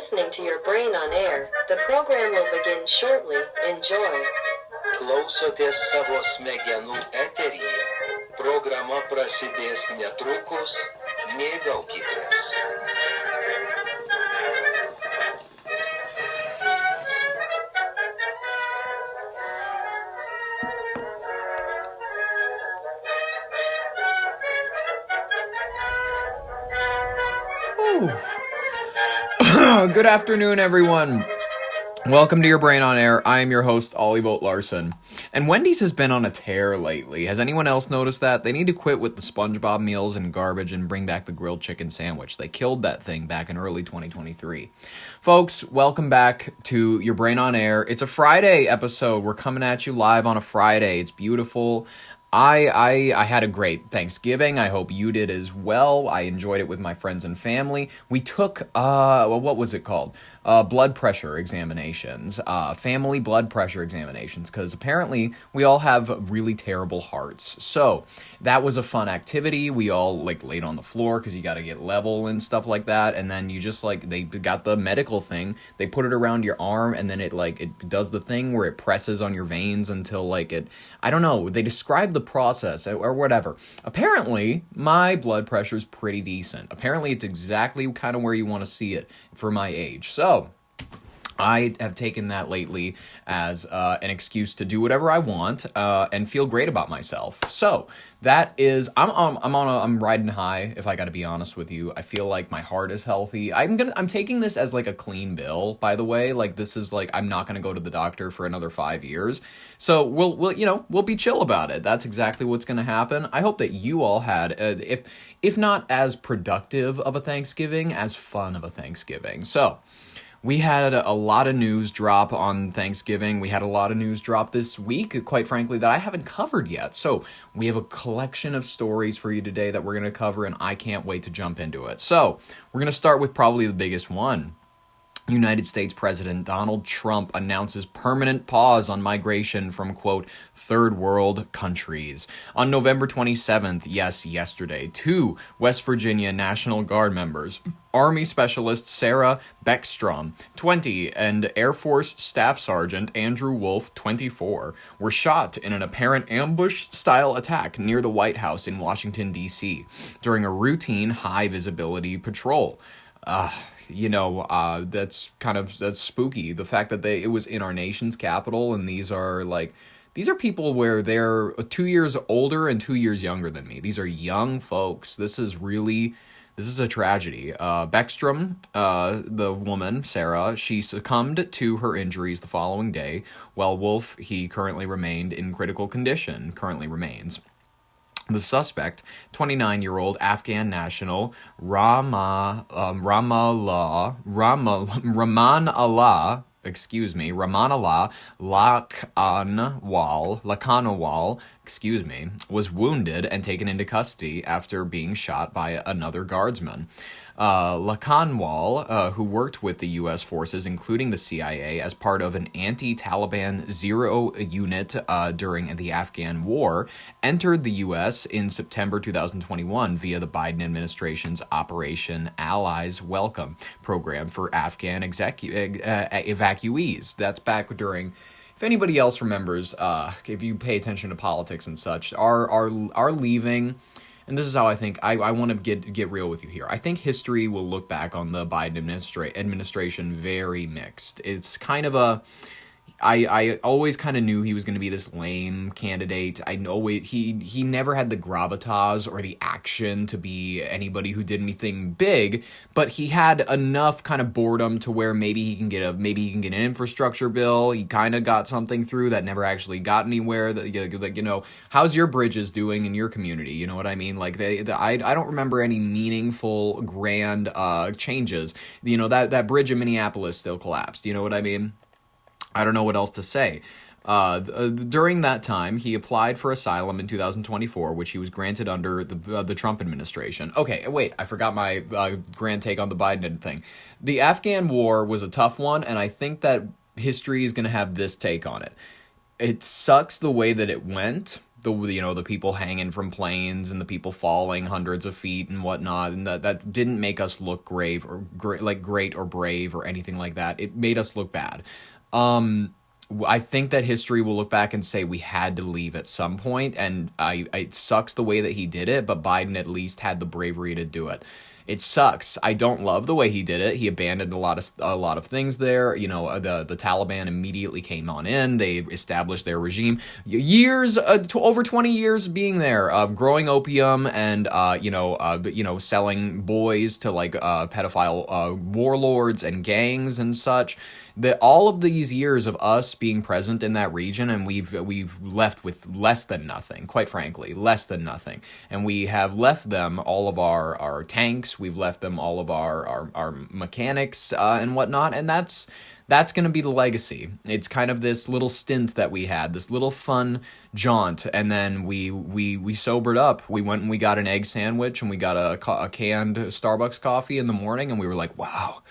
listening to Your Brain on Air. The program will begin shortly. Enjoy. Klausotės savo smegenų eteryje. Programa prasidės netrukus. Mėgaukitės. Good afternoon, everyone. Welcome to Your Brain on Air. I am your host, YBOA Larson. And Wendy's has been on a tear lately. Has anyone else noticed that? They need to quit with the SpongeBob meals and garbage and bring back the grilled chicken sandwich. They killed that thing back in early 2023. Folks, welcome back to Your Brain on Air. It's a Friday episode. We're coming at you live on a Friday. It's beautiful. I had a great Thanksgiving. I hope you did as well. I enjoyed it with my friends and family. We took, what was it called? Blood pressure examinations, family blood pressure examinations, because apparently we all have really terrible hearts. So that was a fun activity. We all laid on the floor because you got to get level and stuff like that. And then you just they got the medical thing. They put it around your arm and then it does the thing where it presses on your veins until I don't know. They described the process or whatever. Apparently my blood pressure is pretty decent. Apparently it's exactly kind of where you want to see it for my age. So I have taken that lately as an excuse to do whatever I want and feel great about myself. So that is, I'm riding high. If I got to be honest with you, I feel like my heart is healthy. I'm taking this as a clean bill. By the way, this is I'm not gonna go to the doctor for another 5 years. So we'll be chill about it. That's exactly what's gonna happen. I hope that you all had, if not as productive of a Thanksgiving, as fun of a Thanksgiving. So. We had a lot of news drop on Thanksgiving. We had a lot of news drop this week, quite frankly, that I haven't covered yet. So we have a collection of stories for you today that we're going to cover, and I can't wait to jump into it. So we're going to start with probably the biggest one. United States President Donald Trump announces permanent pause on migration from, quote, third world countries. On November 27th, yesterday, 2 West Virginia National Guard members, Army Specialist Sarah Beckstrom, 20, and Air Force Staff Sergeant Andrew Wolf, 24, were shot in an apparent ambush-style attack near the White House in Washington, D.C. during a routine high-visibility patrol. That's spooky. The fact that it was in our nation's capital, and these are people where they're 2 years older and 2 years younger than me. These are young folks. This is a tragedy. Beckstrom, the woman, Sarah, she succumbed to her injuries the following day, while Wolf, he currently remains. The suspect, 29-year-old Afghan national Raman Allah Lakanwal, was wounded and taken into custody after being shot by another guardsman. Lakanwal, who worked with the U.S. forces, including the CIA, as part of an anti-Taliban Zero unit during the Afghan War, entered the U.S. in September 2021 via the Biden administration's Operation Allies Welcome program for Afghan evacuees. That's back during... If anybody else remembers, if you pay attention to politics and such, are leaving... And this is how I think, I want to get real with you here. I think history will look back on the Biden administration very mixed. It's kind of I always kind of knew he was going to be this lame candidate. I know he never had the gravitas or the action to be anybody who did anything big, but he had enough kind of boredom to where maybe he can get an infrastructure bill. He kind of got something through that never actually got anywhere. How's your bridges doing in your community? You know what I mean? I don't remember any meaningful grand changes. That bridge in Minneapolis still collapsed. You know what I mean? I don't know what else to say. During that time, he applied for asylum in 2024, which he was granted under the Trump administration. Okay, wait, I forgot my grand take on the Biden thing. The Afghan war was a tough one, and I think that history is going to have this take on it. It sucks the way that it went, the people hanging from planes and the people falling hundreds of feet and whatnot, and that didn't make us look great or brave or anything like that. It made us look bad. I think that history will look back and say we had to leave at some point, and it sucks the way that he did it, but Biden at least had the bravery to do it. It sucks. I don't love the way he did it. He abandoned a lot of things there. The Taliban immediately came on in. They established their regime. Over 20 years being there, of growing opium and selling boys to pedophile warlords and gangs and such. That all of these years of us being present in that region, and we've left with less than nothing, quite frankly, less than nothing. And we have left them all of our tanks, we've left them all of our mechanics and whatnot, and that's going to be the legacy. It's kind of this little stint that we had, this little fun jaunt, and then we sobered up. We went and we got an egg sandwich, and we got a canned Starbucks coffee in the morning, and we were like, wow,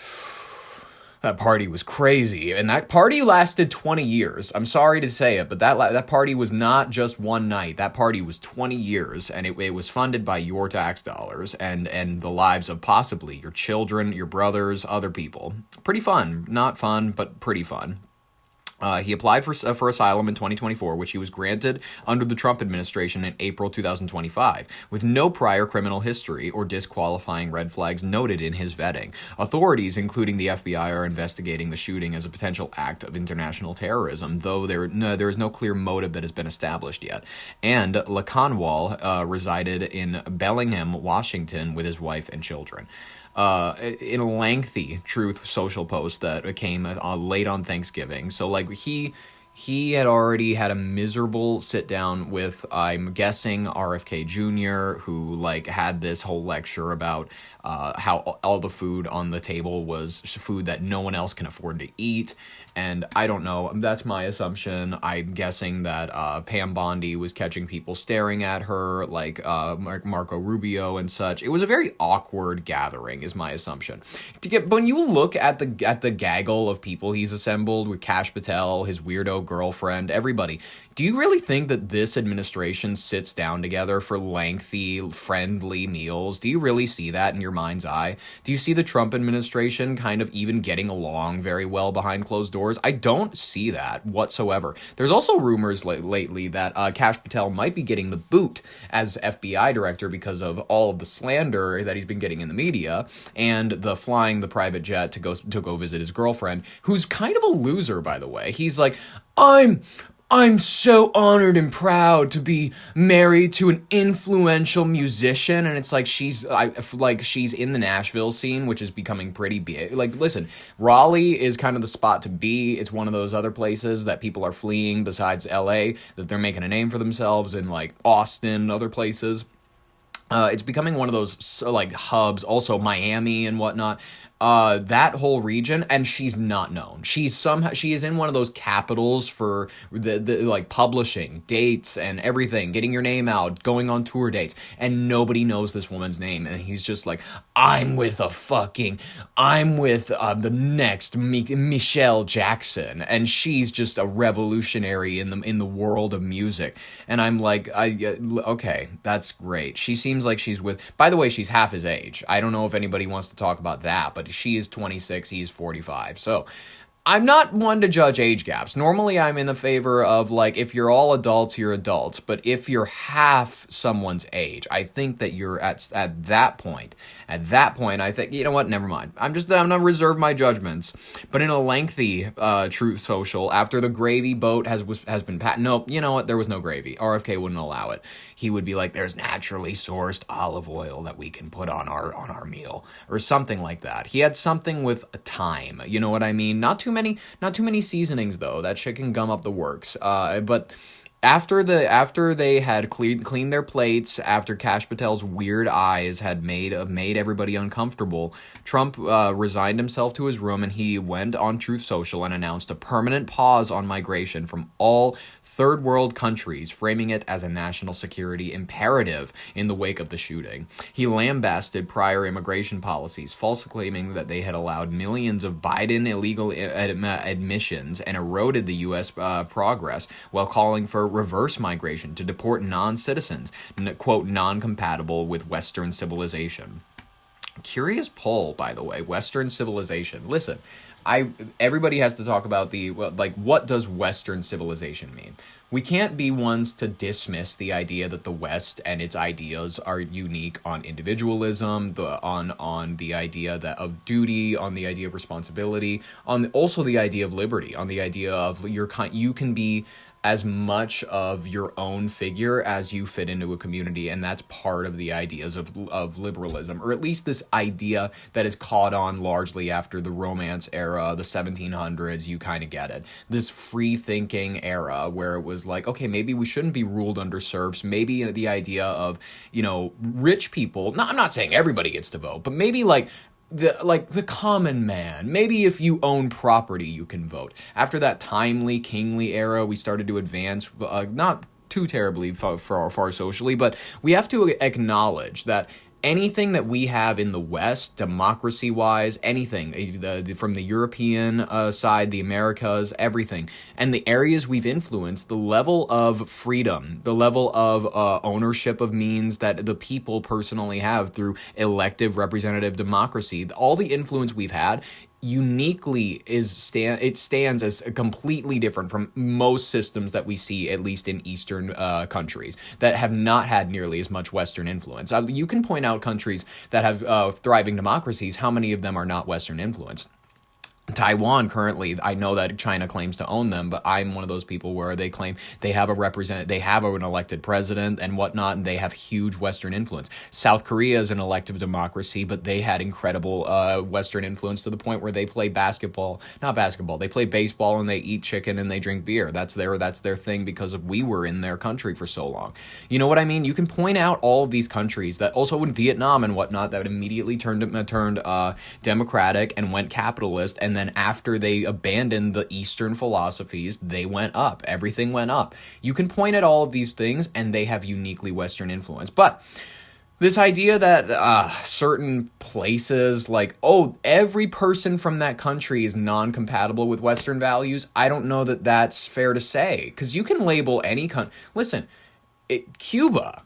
that party was crazy. And that party lasted 20 years. I'm sorry to say it, but that party was not just one night. That party was 20 years, and it was funded by your tax dollars and the lives of possibly your children, your brothers, other people. Pretty fun. Not fun, but pretty fun. He applied for asylum in 2024, which he was granted under the Trump administration in April 2025, with no prior criminal history or disqualifying red flags noted in his vetting. Authorities, including the FBI, are investigating the shooting as a potential act of international terrorism, though there is no clear motive that has been established yet. And Lacanwal resided in Bellingham, Washington, with his wife and children. In a lengthy Truth Social post that came late on Thanksgiving. So he had already had a miserable sit down with, I'm guessing, RFK Jr., who had this whole lecture about how all the food on the table was food that no one else can afford to eat. And I don't know, that's my assumption. I'm guessing that Pam Bondi was catching people staring at her, like Marco Rubio and such. It was a very awkward gathering, is my assumption. When you look at the gaggle of people he's assembled with Kash Patel, his weirdo girlfriend, everybody, do you really think that this administration sits down together for lengthy, friendly meals? Do you really see that in your mind's eye? Do you see the Trump administration kind of even getting along very well behind closed doors? I don't see that whatsoever. There's also rumors lately that Kash Patel might be getting the boot as FBI director because of all of the slander that he's been getting in the media and the flying the private jet to go visit his girlfriend, who's kind of a loser, by the way. He's like, I'm so honored and proud to be married to an influential musician, and it's like she's in the Nashville scene, which is becoming pretty big. Listen, Raleigh is kind of the spot to be. It's one of those other places that people are fleeing besides LA, that they're making a name for themselves in Austin, other places. It's becoming one of those hubs, also Miami and whatnot. That whole region, and she's not known. She is in one of those capitals for the publishing, dates, and everything, getting your name out, going on tour dates, and nobody knows this woman's name. And he's just like, I'm with the next Michelle Jackson, and she's just a revolutionary in the world of music. And I'm like, okay, that's great. She seems like she's with. By the way, she's half his age. I don't know if anybody wants to talk about that, but she is 26, he is 45. So I'm not one to judge age gaps. Normally, I'm in the favor of, if you're all adults, you're adults. But if you're half someone's age, I think that you're at that point. At that point, I think, you know what, never mind. I'm going to reserve my judgments. But in a lengthy Truth Social, after the gravy boat has been passed, no, you know what, there was no gravy. RFK wouldn't allow it. He would be like, there's naturally sourced olive oil that we can put on our meal, or something like that. He had something with a time, you know what I mean? Not too many seasonings, though. That shit can gum up the works. But after they had cleaned their plates, after Kash Patel's weird eyes had made everybody uncomfortable, Trump resigned himself to his room, and he went on Truth Social and announced a permanent pause on migration from all third world countries, framing it as a national security imperative in the wake of the shooting. He lambasted prior immigration policies, falsely claiming that they had allowed millions of Biden illegal admissions and eroded the U.S. Progress, while calling for reverse migration to deport non-citizens, quote, non-compatible with Western civilization. Curious poll, by the way, Western civilization. Listen, everybody has to talk about what does Western civilization mean? We can't be ones to dismiss the idea that the West and its ideas are unique on individualism, on the idea of duty, on the idea of responsibility, on also the idea of liberty, on the idea of you can be as much of your own figure as you fit into a community, and that's part of the ideas of liberalism, or at least this idea that is caught on largely after the Romance era, the 1700s. You kind of get it. This free-thinking era where it was like, okay, maybe we shouldn't be ruled under serfs. Maybe the idea of, rich people. No, I'm not saying everybody gets to vote, but maybe the common man. Maybe if you own property, you can vote. After that timely, kingly era, we started to advance, not too terribly far socially, but we have to acknowledge that anything that we have in the West, democracy-wise, anything, from the European side, the Americas, everything, and the areas we've influenced, the level of freedom, the level of ownership of means that the people personally have through elective representative democracy, all the influence we've had, uniquely stands as completely different from most systems that we see, at least in Eastern countries that have not had nearly as much Western influence. You can point out countries that have thriving democracies. How many of them are not Western influenced? Taiwan currently, I know that China claims to own them, but I'm one of those people where they claim they have an elected president and whatnot, and they have huge Western influence. South Korea is an elective democracy, but they had incredible Western influence to the point where they play they play baseball and they eat chicken and they drink beer. That's their thing because we were in their country for so long. You know what I mean? You can point out all of these countries that also in Vietnam and whatnot that immediately turned democratic and went capitalist, and then after they abandoned the Eastern philosophies, they went up. Everything went up. You can point at all of these things, and they have uniquely Western influence. But this idea that certain places, every person from that country is non-compatible with Western values, I don't know that that's fair to say. Because you can label any country. Listen, Cuba,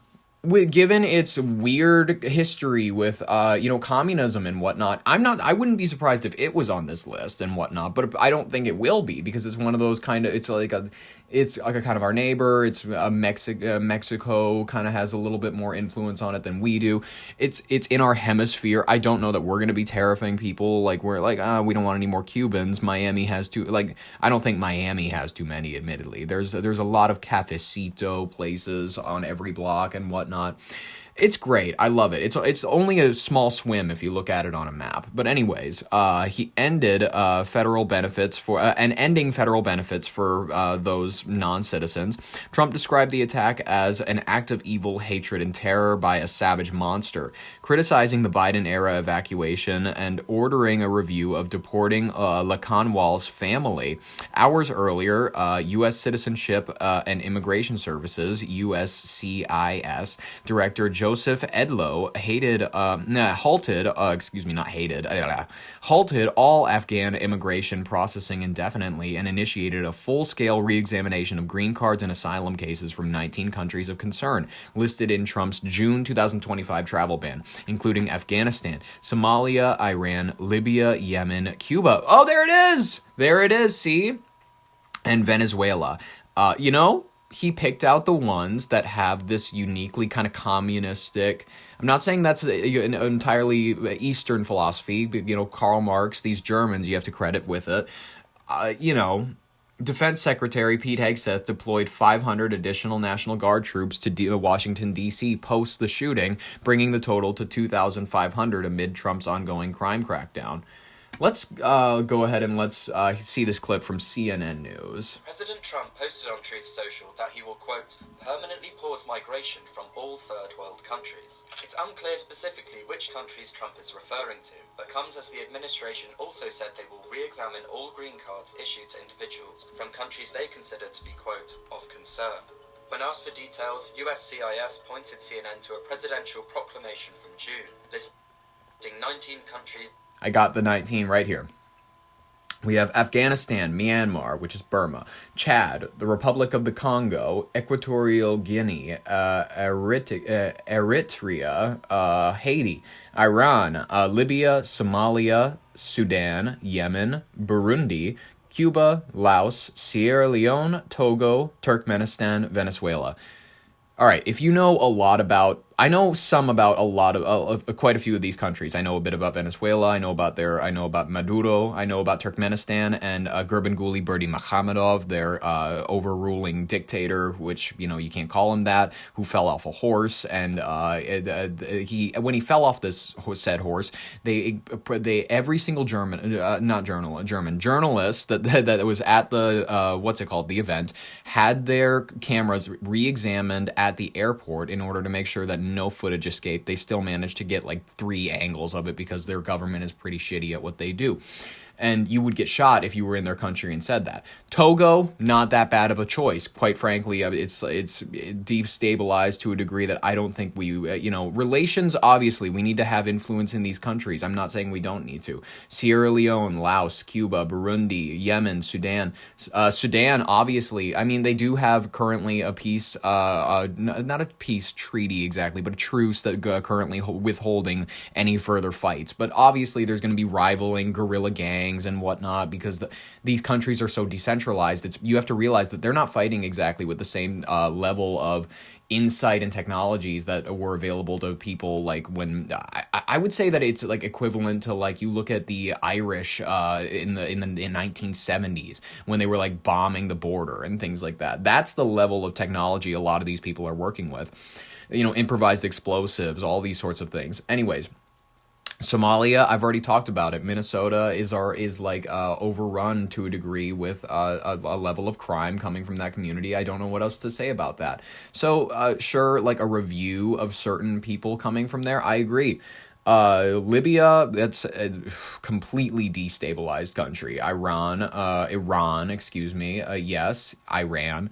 given its weird history with communism and whatnot, I wouldn't be surprised if it was on this list and whatnot, but I don't think it will be, because it's one of those it's like a kind of our neighbor. It's Mexico kind of has a little bit more influence on it than we do. It's in our hemisphere. I don't know that we're going to be terrifying people. We don't want any more Cubans. Miami has I don't think Miami has too many, admittedly. There's a lot of cafecito places on every block and whatnot. It's great. I love it. It's only a small swim if you look at it on a map. But anyways, he ended federal benefits ending federal benefits for those non-citizens. Trump described the attack as an act of evil, hatred, and terror by a savage monster, criticizing the Biden-era evacuation and ordering a review of deporting Lacanwal's family. Hours earlier, U.S. Citizenship and Immigration Services, USCIS, Director Joseph Edlow halted all Afghan immigration processing indefinitely and initiated a full-scale re-examination of green cards and asylum cases from 19 countries of concern listed in Trump's June 2025 travel ban, including Afghanistan, Somalia, Iran, Libya, Yemen, Cuba. Oh, there it is! There it is, see? And Venezuela. He picked out the ones that have this uniquely kind of communistic. I'm not saying that's an entirely Eastern philosophy, but, Karl Marx, these Germans, you have to credit with it. Defense Secretary Pete Hegseth deployed 500 additional National Guard troops to Washington, D.C. post the shooting, bringing the total to 2,500 amid Trump's ongoing crime crackdown. Let's go ahead and let's see this clip from CNN News. President Trump posted on Truth Social that he will, quote, permanently pause migration from all third world countries. It's unclear specifically which countries Trump is referring to, but comes as the administration also said they will re-examine all green cards issued to individuals from countries they consider to be, quote, of concern. When asked for details, USCIS pointed CNN to a presidential proclamation from June, listing 19 countries. I got the 19 right here. We have Afghanistan, Myanmar, which is Burma, Chad, the Republic of the Congo, Equatorial Guinea, Eritrea, Haiti, Iran, Libya, Somalia, Sudan, Yemen, Burundi, Cuba, Laos, Sierra Leone, Togo, Turkmenistan, Venezuela. All right, if you know a lot about, I know some about a lot of quite a few of these countries. I know a bit about Venezuela. I know about Maduro. I know about Turkmenistan and Gurbanguly Berdimuhammedov, their overruling dictator, which you can't call him that, who fell off a horse. And when he fell off this said horse, they every single German journalist that was at the the event had their cameras re-examined at the airport in order to make sure that no footage escaped. They still managed to get like 3 angles of it because their government is pretty shitty at what they do. And you would get shot if you were in their country and said that. Togo, not that bad of a choice. Quite frankly, it's destabilized to a degree that I don't think we, relations, obviously, we need to have influence in these countries. I'm not saying we don't need to. Sierra Leone, Laos, Cuba, Burundi, Yemen, Sudan. Sudan, obviously, I mean, they do have currently a peace, not a peace treaty exactly, but a truce that currently withholding any further fights. But obviously, there's going to be rivaling guerrilla gangs and whatnot because these countries are so decentralized. You have to realize that they're not fighting exactly with the same level of insight and technologies that were available to people like when I would say that it's like equivalent to like you look at the Irish in the 1970s when they were like bombing the border and things like that. That's the level of technology a lot of these people are working with. Improvised explosives, all these sorts of things. Anyways, Somalia, I've already talked about it. Minnesota is overrun to a degree with a level of crime coming from that community. I don't know what else to say about that. So, sure, like a review of certain people coming from there, I agree. Libya, that's a completely destabilized country. Iran, yes, Iran.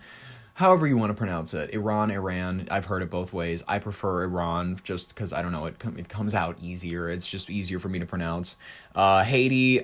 However you want to pronounce it. Iran, I've heard it both ways. I prefer Iran just because, I don't know, it comes out easier. It's just easier for me to pronounce. Haiti,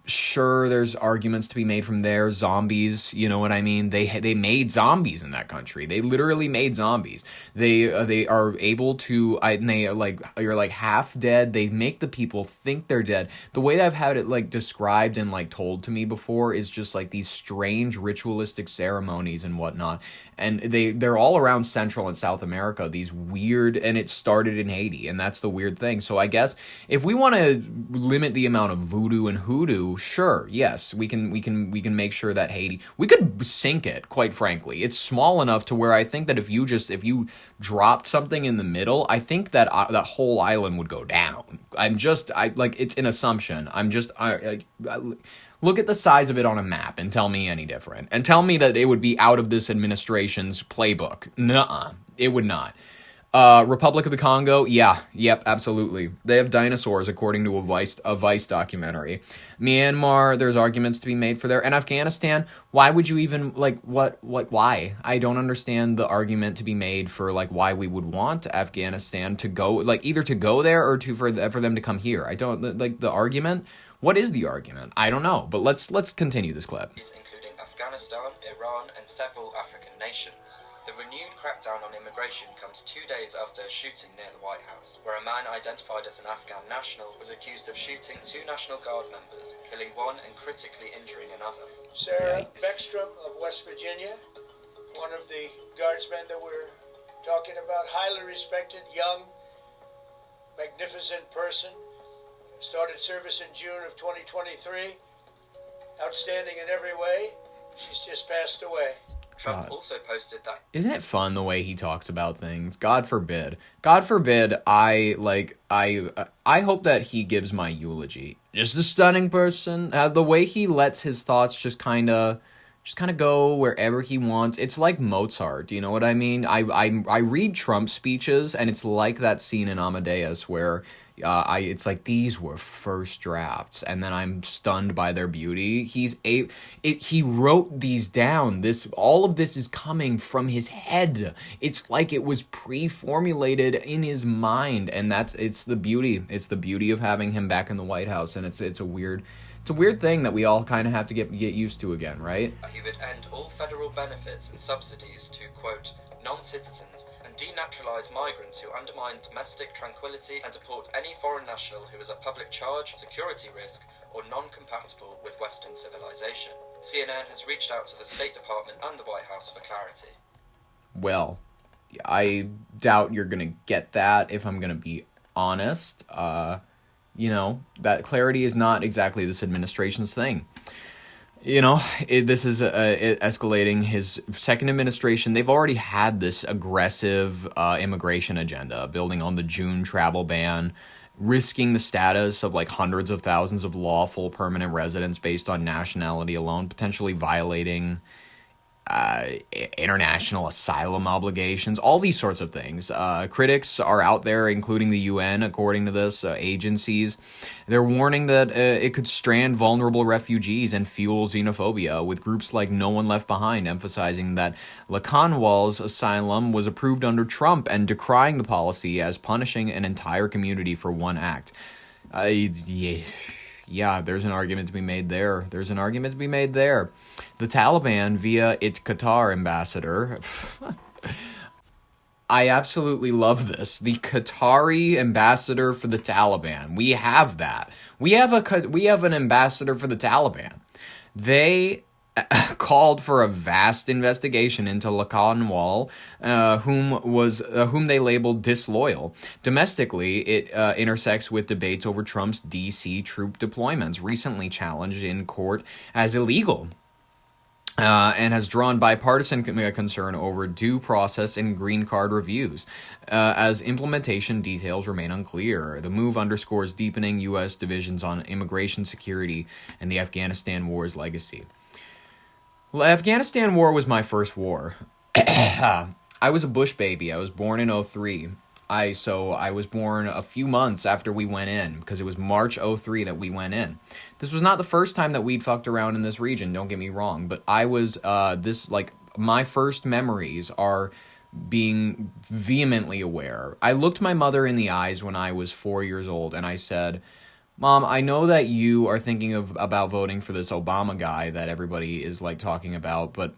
sure, there's arguments to be made from there. Zombies, you know what I mean? They made zombies in that country. They literally made zombies. They are able to, you're like half dead. They make the people think they're dead. The way that I've had it like described and like told to me before is just like these strange ritualistic ceremonies and whatnot. And they're all around Central and South America, these weird, and it started in Haiti, and that's the weird thing. So I guess if we want to limit the amount of voodoo and hoodoo, sure, yes, we can make sure that Haiti, we could sink it, quite frankly. It's small enough to where I think that if you dropped something in the middle, I think that that whole island would go down. It's an assumption. Look at the size of it on a map and tell me any different. And tell me that it would be out of this administration's playbook. Nuh-uh. It would not. Republic of the Congo? Yep, absolutely. They have dinosaurs, according to a Vice documentary. Myanmar, there's arguments to be made for there. And Afghanistan, why would you even, why? I don't understand the argument to be made for, why we would want Afghanistan to go, either to go there or for them to come here. I don't, the argument? What is the argument? I don't know, but let's continue this clip. Including Afghanistan, Iran, and several African nations. The renewed crackdown on immigration comes 2 days after a shooting near the White House, where a man identified as an Afghan national was accused of shooting 2 National Guard members, killing one and critically injuring another. Sarah Beckstrom of West Virginia, one of the guardsmen that we're talking about, highly respected, young, magnificent person. Started service in June of 2023. Outstanding in every way. She's just passed away. Trump also posted that. Isn't it fun the way he talks about things? God forbid. God forbid I I hope that he gives my eulogy. Just a stunning person. The way he lets his thoughts just kind of go wherever he wants. It's like Mozart, you know what I mean? I read Trump speeches, and it's like that scene in Amadeus where it's like these were first drafts, and then I'm stunned by their beauty. He wrote these down. All of this is coming from his head. It's like it was pre-formulated in his mind, and it's the beauty. It's the beauty of having him back in the White House, and it's a weird thing that we all kind of have to get used to again, right? He would end all federal benefits and subsidies to, quote, non-citizens and denaturalize migrants who undermine domestic tranquility and deport any foreign national who is a public charge, security risk, or non-compatible with Western civilization. CNN has reached out to the State Department and the White House for clarity. Well, I doubt you're going to get that, if I'm going to be honest. That clarity is not exactly this administration's thing. This is escalating his second administration. They've already had this aggressive immigration agenda, building on the June travel ban, risking the status of like hundreds of thousands of lawful permanent residents based on nationality alone, potentially violating international asylum obligations, all these sorts of things. Critics are out there, including the UN, according to this, agencies. They're warning that it could strand vulnerable refugees and fuel xenophobia, with groups like No One Left Behind emphasizing that Lacanwal's asylum was approved under Trump and decrying the policy as punishing an entire community for one act. Yeah, there's an argument to be made there. The Taliban, via its Qatar ambassador... I absolutely love this. The Qatari ambassador for the Taliban. We have that. We have an ambassador for the Taliban. They called for a vast investigation into Lacanwal, whom they labeled disloyal. Domestically, it intersects with debates over Trump's D.C. troop deployments, recently challenged in court as illegal. And has drawn bipartisan concern over due process and green card reviews, as implementation details remain unclear. The move underscores deepening U.S. divisions on immigration security and the Afghanistan war's legacy. Well, Afghanistan war was my first war. I was a Bush baby. I was born in 2003. I was born a few months after we went in, because it was March 2003 that we went in. This was not the first time that we'd fucked around in this region, don't get me wrong, but I was, my first memories are being vehemently aware. I looked my mother in the eyes when I was 4 years old, and I said, Mom, I know that you are thinking about voting for this Obama guy that everybody is, talking about, but...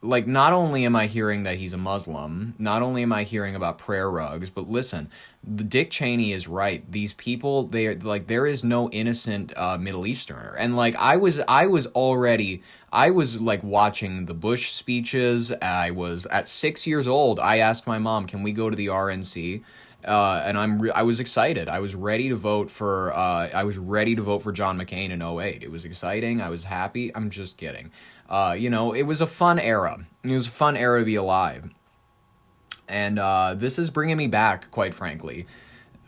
not only am I hearing that he's a Muslim, not only am I hearing about prayer rugs, but listen, Dick Cheney is right. These people, there is no innocent Middle Easterner. And I was watching the Bush speeches. I was at 6 years old. I asked my mom, "Can we go to the RNC?" And I was excited. I was ready to vote for John McCain in 2008. It was exciting. I was happy. I'm just kidding. It was a fun era. It was a fun era to be alive. And this is bringing me back, quite frankly.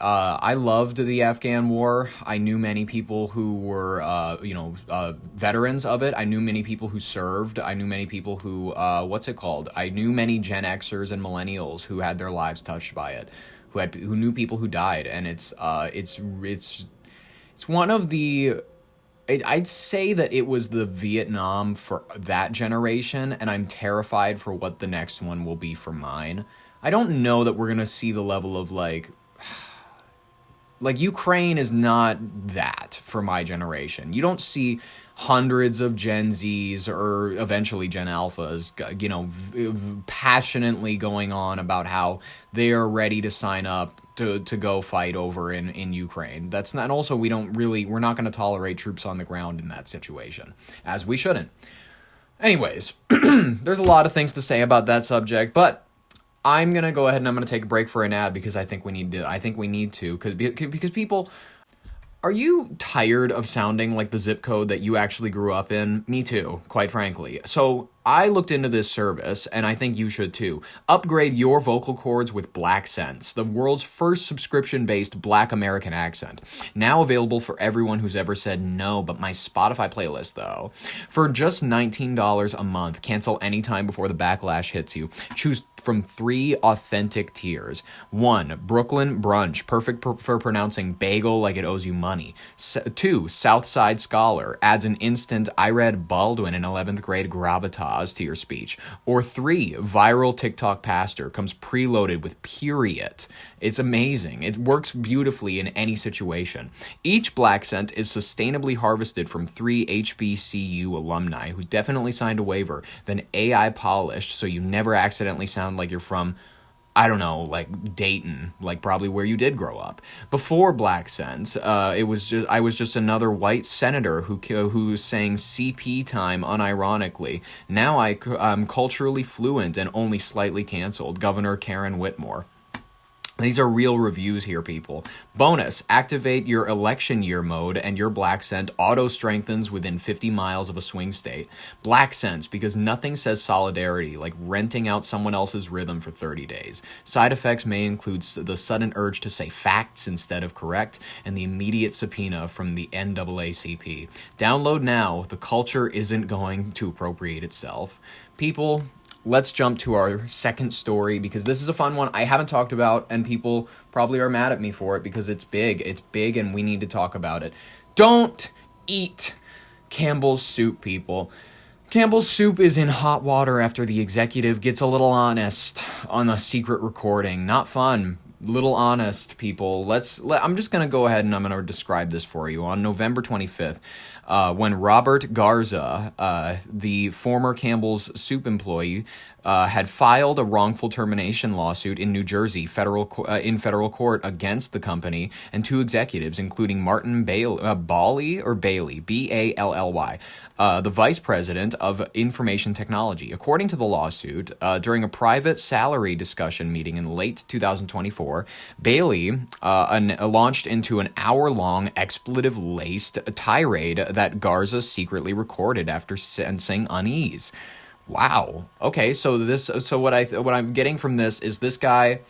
I loved the Afghan war. I knew many people who were, veterans of it. I knew many people who served. I knew many people who, I knew many Gen Xers and millennials who had their lives touched by it, who knew people who died. And it's one of the... I'd say that it was the Vietnam for that generation, and I'm terrified for what the next one will be for mine. I don't know that we're going to see the level of, Ukraine is not that for my generation. You don't see hundreds of Gen Zs or eventually Gen Alphas, passionately going on about how they are ready to sign up to go fight over in Ukraine. That's not, and also we're not going to tolerate troops on the ground in that situation, as we shouldn't. Anyways, there's a lot of things to say about that subject, but I'm going to go ahead and I'm going to take a break for an ad because I think we need to, because people Are you tired of sounding like the zip code that you actually grew up in? Me too, quite frankly. So I looked into this service, and I think you should too. Upgrade your vocal cords with Black Sense, the world's first subscription-based Black American accent. Now available for everyone who's ever said no, but my Spotify playlist though. For just $19 a month, cancel anytime before the backlash hits you. Choose from 3 authentic tiers. 1, Brooklyn Brunch, perfect for pronouncing bagel like it owes you money. 2, Southside Scholar, adds an instant I read Baldwin in 11th grade gravitas to your speech. Or 3, Viral TikTok Pastor, comes preloaded with period. It's amazing. It works beautifully in any situation. Each Black Scent is sustainably harvested from 3 HBCU alumni who definitely signed a waiver, then AI polished so you never accidentally sound like you're from, I don't know, like Dayton, like probably where you did grow up. Before Black Sense, I was just another white senator who sang CP time unironically. Now I'm culturally fluent and only slightly canceled. Governor Karen Whitmore. These are real reviews here, people. Bonus, activate your election year mode and your Black Scent auto-strengthens within 50 miles of a swing state. Black Scent, because nothing says solidarity like renting out someone else's rhythm for 30 days. Side effects may include the sudden urge to say facts instead of correct and the immediate subpoena from the NAACP. Download now. The culture isn't going to appropriate itself. People, let's jump to our second story because this is a fun one I haven't talked about and people probably are mad at me for it because it's big. It's big and we need to talk about it. Don't eat Campbell's soup, people. Campbell's soup is in hot water after the executive gets a little honest on a secret recording. Not fun. Little honest, people. I'm just going to go ahead and I'm going to describe this for you. On November 25th, when Robert Garza, the former Campbell's soup employee, had filed a wrongful termination lawsuit in New Jersey in federal court against the company and 2 executives, including Martin Bailey, Bally, the vice president of information technology. According to the lawsuit, during a private salary discussion meeting in late 2024, Bailey launched into an hour-long expletive-laced tirade that Garza secretly recorded after sensing unease. Wow. Okay, so what I'm getting from this is this guy,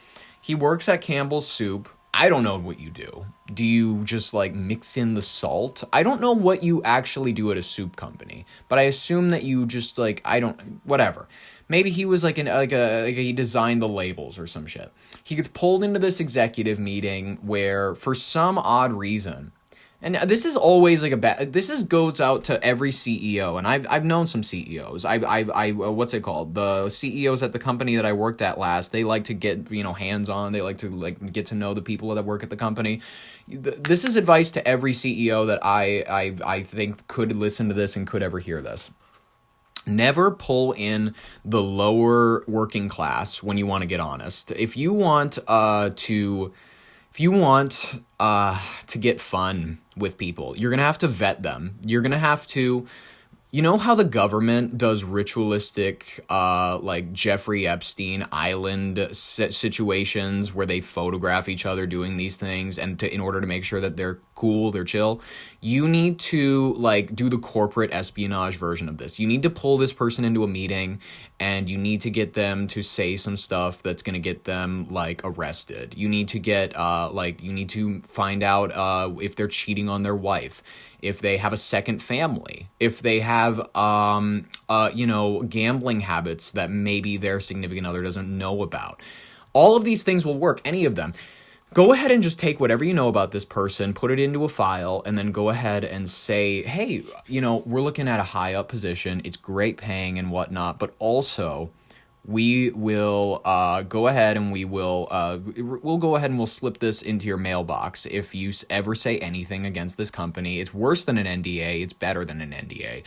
he works at Campbell's Soup. I don't know what you do. Do you just like mix in the salt? I don't know what you actually do at a soup company, but I assume that you just like whatever. Maybe he was he designed the labels or some shit. He gets pulled into this executive meeting where for some odd reason, and this is always goes out to every CEO, and I've known some CEOs. What's it called? The CEOs at the company that I worked at last, they like to get, hands on. They like to get to know the people that work at the company. This is advice to every CEO that I think could listen to this and could ever hear this. Never pull in the lower working class when you want to get honest. If you want to get fun with people, you're going to have to vet them. You're going to have to, how the government does ritualistic, Jeffrey Epstein island situations where they photograph each other doing these things in order to make sure that they're cool, they're chill. You need to do the corporate espionage version of this. You need to pull this person into a meeting and you need to get them to say some stuff that's going to get them arrested. You need to get you need to find out if they're cheating on their wife, if they have a second family, if they have gambling habits that maybe their significant other doesn't know about. All of these things will work, any of them. Go ahead and just take whatever you know about this person, put it into a file, and then go ahead and say, hey, we're looking at a high up position. It's great paying and whatnot, but also we will go ahead and we'll go ahead and we'll slip this into your mailbox. If you ever say anything against this company, it's worse than an NDA. It's better than an NDA.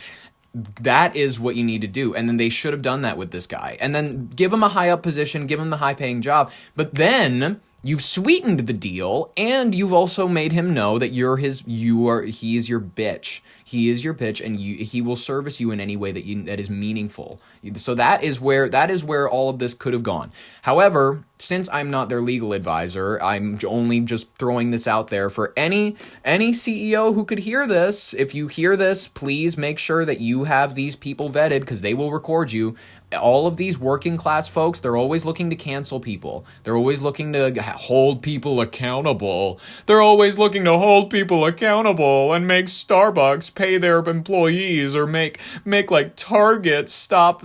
That is what you need to do. And then they should have done that with this guy. And then give him a high up position, give him the high paying job. But then you've sweetened the deal, and you've also made him know that he is your bitch. He is your bitch, and he will service you in any way that is meaningful. So that is where all of this could have gone. However, since I'm not their legal advisor, I'm only just throwing this out there for any CEO who could hear this. If you hear this, please make sure that you have these people vetted, because they will record you. All of these working class folks, they're always looking to cancel people. They're always looking to hold people accountable. They're always looking to hold people accountable and make Starbucks pay their employees, or make like Target stop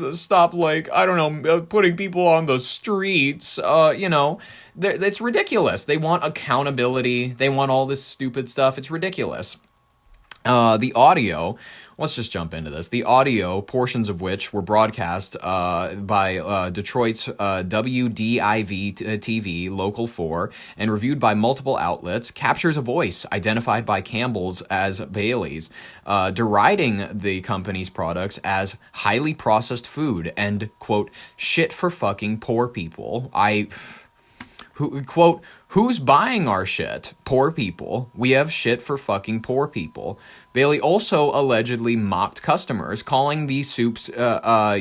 like, I don't know, putting people on the streets. It's ridiculous. They want accountability. They want all this stupid stuff. It's ridiculous. The audio, let's just jump into this. The audio, portions of which were broadcast by Detroit's WDIV TV, Local 4, and reviewed by multiple outlets, captures a voice identified by Campbell's as Bailey's, deriding the company's products as highly processed food and, quote, shit for fucking poor people. Quote, who's buying our shit? Poor people. We have shit for fucking poor people. Bailey also allegedly mocked customers, calling the soups, claiming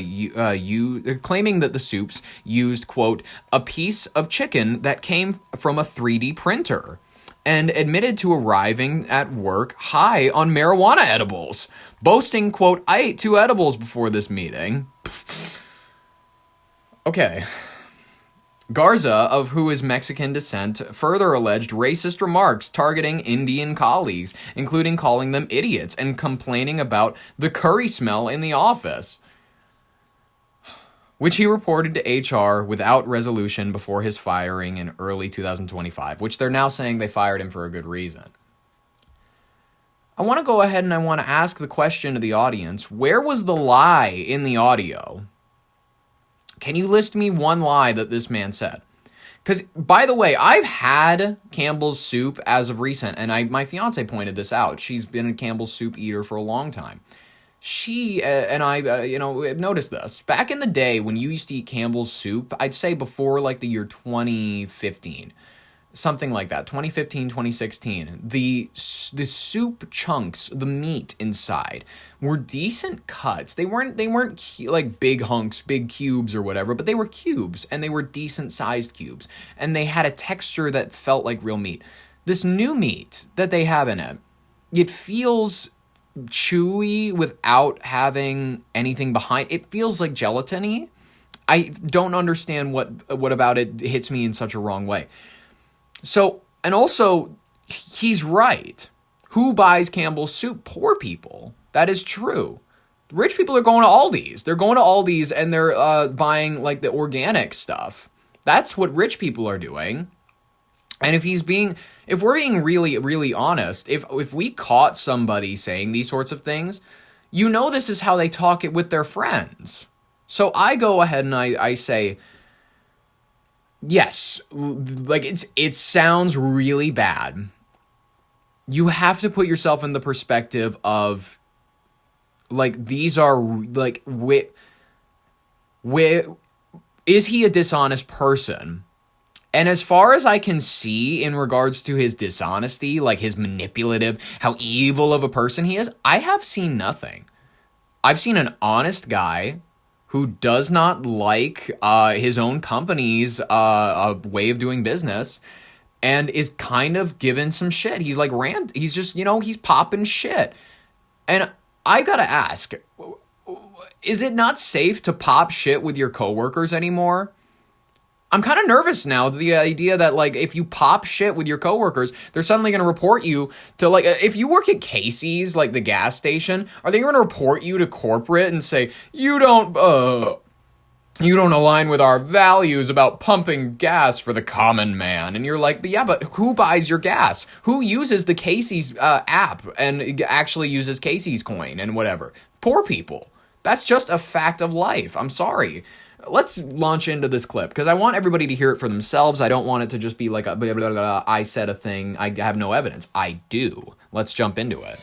that the soups used, quote, a piece of chicken that came from a 3D printer, and admitted to arriving at work high on marijuana edibles, boasting, quote, I ate 2 edibles before this meeting. Okay. Garza, of who is Mexican descent, further alleged racist remarks targeting Indian colleagues, including calling them idiots and complaining about the curry smell in the office, which he reported to HR without resolution before his firing in early 2025, which they're now saying they fired him for a good reason. I want to go ahead and I want to ask the question to the audience, where was the lie in the audio? Can you list me one lie that this man said? Because, by the way, I've had Campbell's soup as of recent, and my fiance pointed this out. She's been a Campbell's soup eater for a long time. She and I, noticed this. Back in the day when you used to eat Campbell's soup, I'd say before like the year 2015, something like that, 2015, 2016, the soup chunks, the meat inside, were decent cuts. They weren't like big hunks, big cubes or whatever, but they were cubes, and they were decent sized cubes, and they had a texture that felt like real meat. This new meat that they have in it, it feels chewy without having anything behind. It feels like gelatiny. I don't understand what about it hits me in such a wrong way. So, and also, he's right. Who buys Campbell's soup? Poor people. That is true. Rich people are going to Aldi's. They're going to Aldi's and they're buying like the organic stuff. That's what rich people are doing. And if we're being really, really honest, if we caught somebody saying these sorts of things, this is how they talk it with their friends. So I go ahead and I say, yes, like it sounds really bad. You have to put yourself in the perspective of, like, these are, like, is he a dishonest person? And as far as I can see in regards to his dishonesty, like his manipulative, how evil of a person he is, I have seen nothing. I've seen an honest guy who does not like his own company's way of doing business, and is kind of given some shit. He's like he's just, he's popping shit. And I gotta ask, is it not safe to pop shit with your coworkers anymore? I'm kind of nervous now, the idea that, like, if you pop shit with your coworkers, they're suddenly going to report you to, like, if you work at Casey's, like the gas station, are they going to report you to corporate and say, you don't align with our values about pumping gas for the common man? And you're like, but who buys your gas? Who uses the Casey's app and actually uses Casey's coin and whatever? Poor people. That's just a fact of life. I'm sorry. Let's launch into this clip, because I want everybody to hear it for themselves. I don't want it to just be like a blah, blah, blah, I said a thing, I have no evidence. I do. Let's jump into it.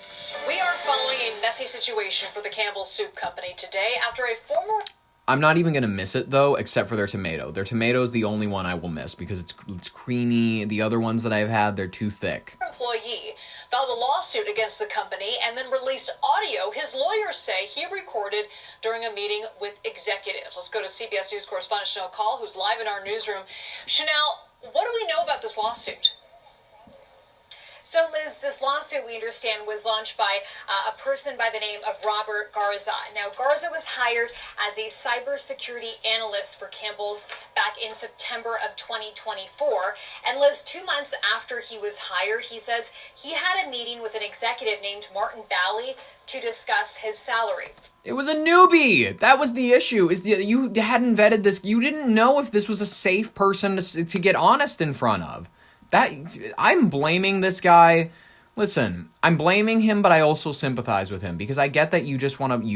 We are following a messy situation for the Campbell Soup Company today after a former... I'm not even going to miss it, though, except for their tomato. Their tomato is the only one I will miss, because it's creamy. The other ones that I've had, they're too thick. employee filed a lawsuit against the company and then released audio his lawyers say he recorded during a meeting with executives. Let's go to CBS News correspondent Chanel Call, who's live in our newsroom. Chanel, what do we know about this lawsuit? So, Liz, this lawsuit, we understand, was launched by a person by the name of Robert Garza. Now, Garza was hired as a cybersecurity analyst for Campbell's back in September of 2024. And, Liz, 2 months after he was hired, he says he had a meeting with an executive named Martin Bally to discuss his salary. It was a newbie. That was the issue. Is that you hadn't vetted this. You didn't know if this was a safe person to get honest in front of. That I'm blaming this guy. Listen, I'm blaming him, but I also sympathize with him because I get that you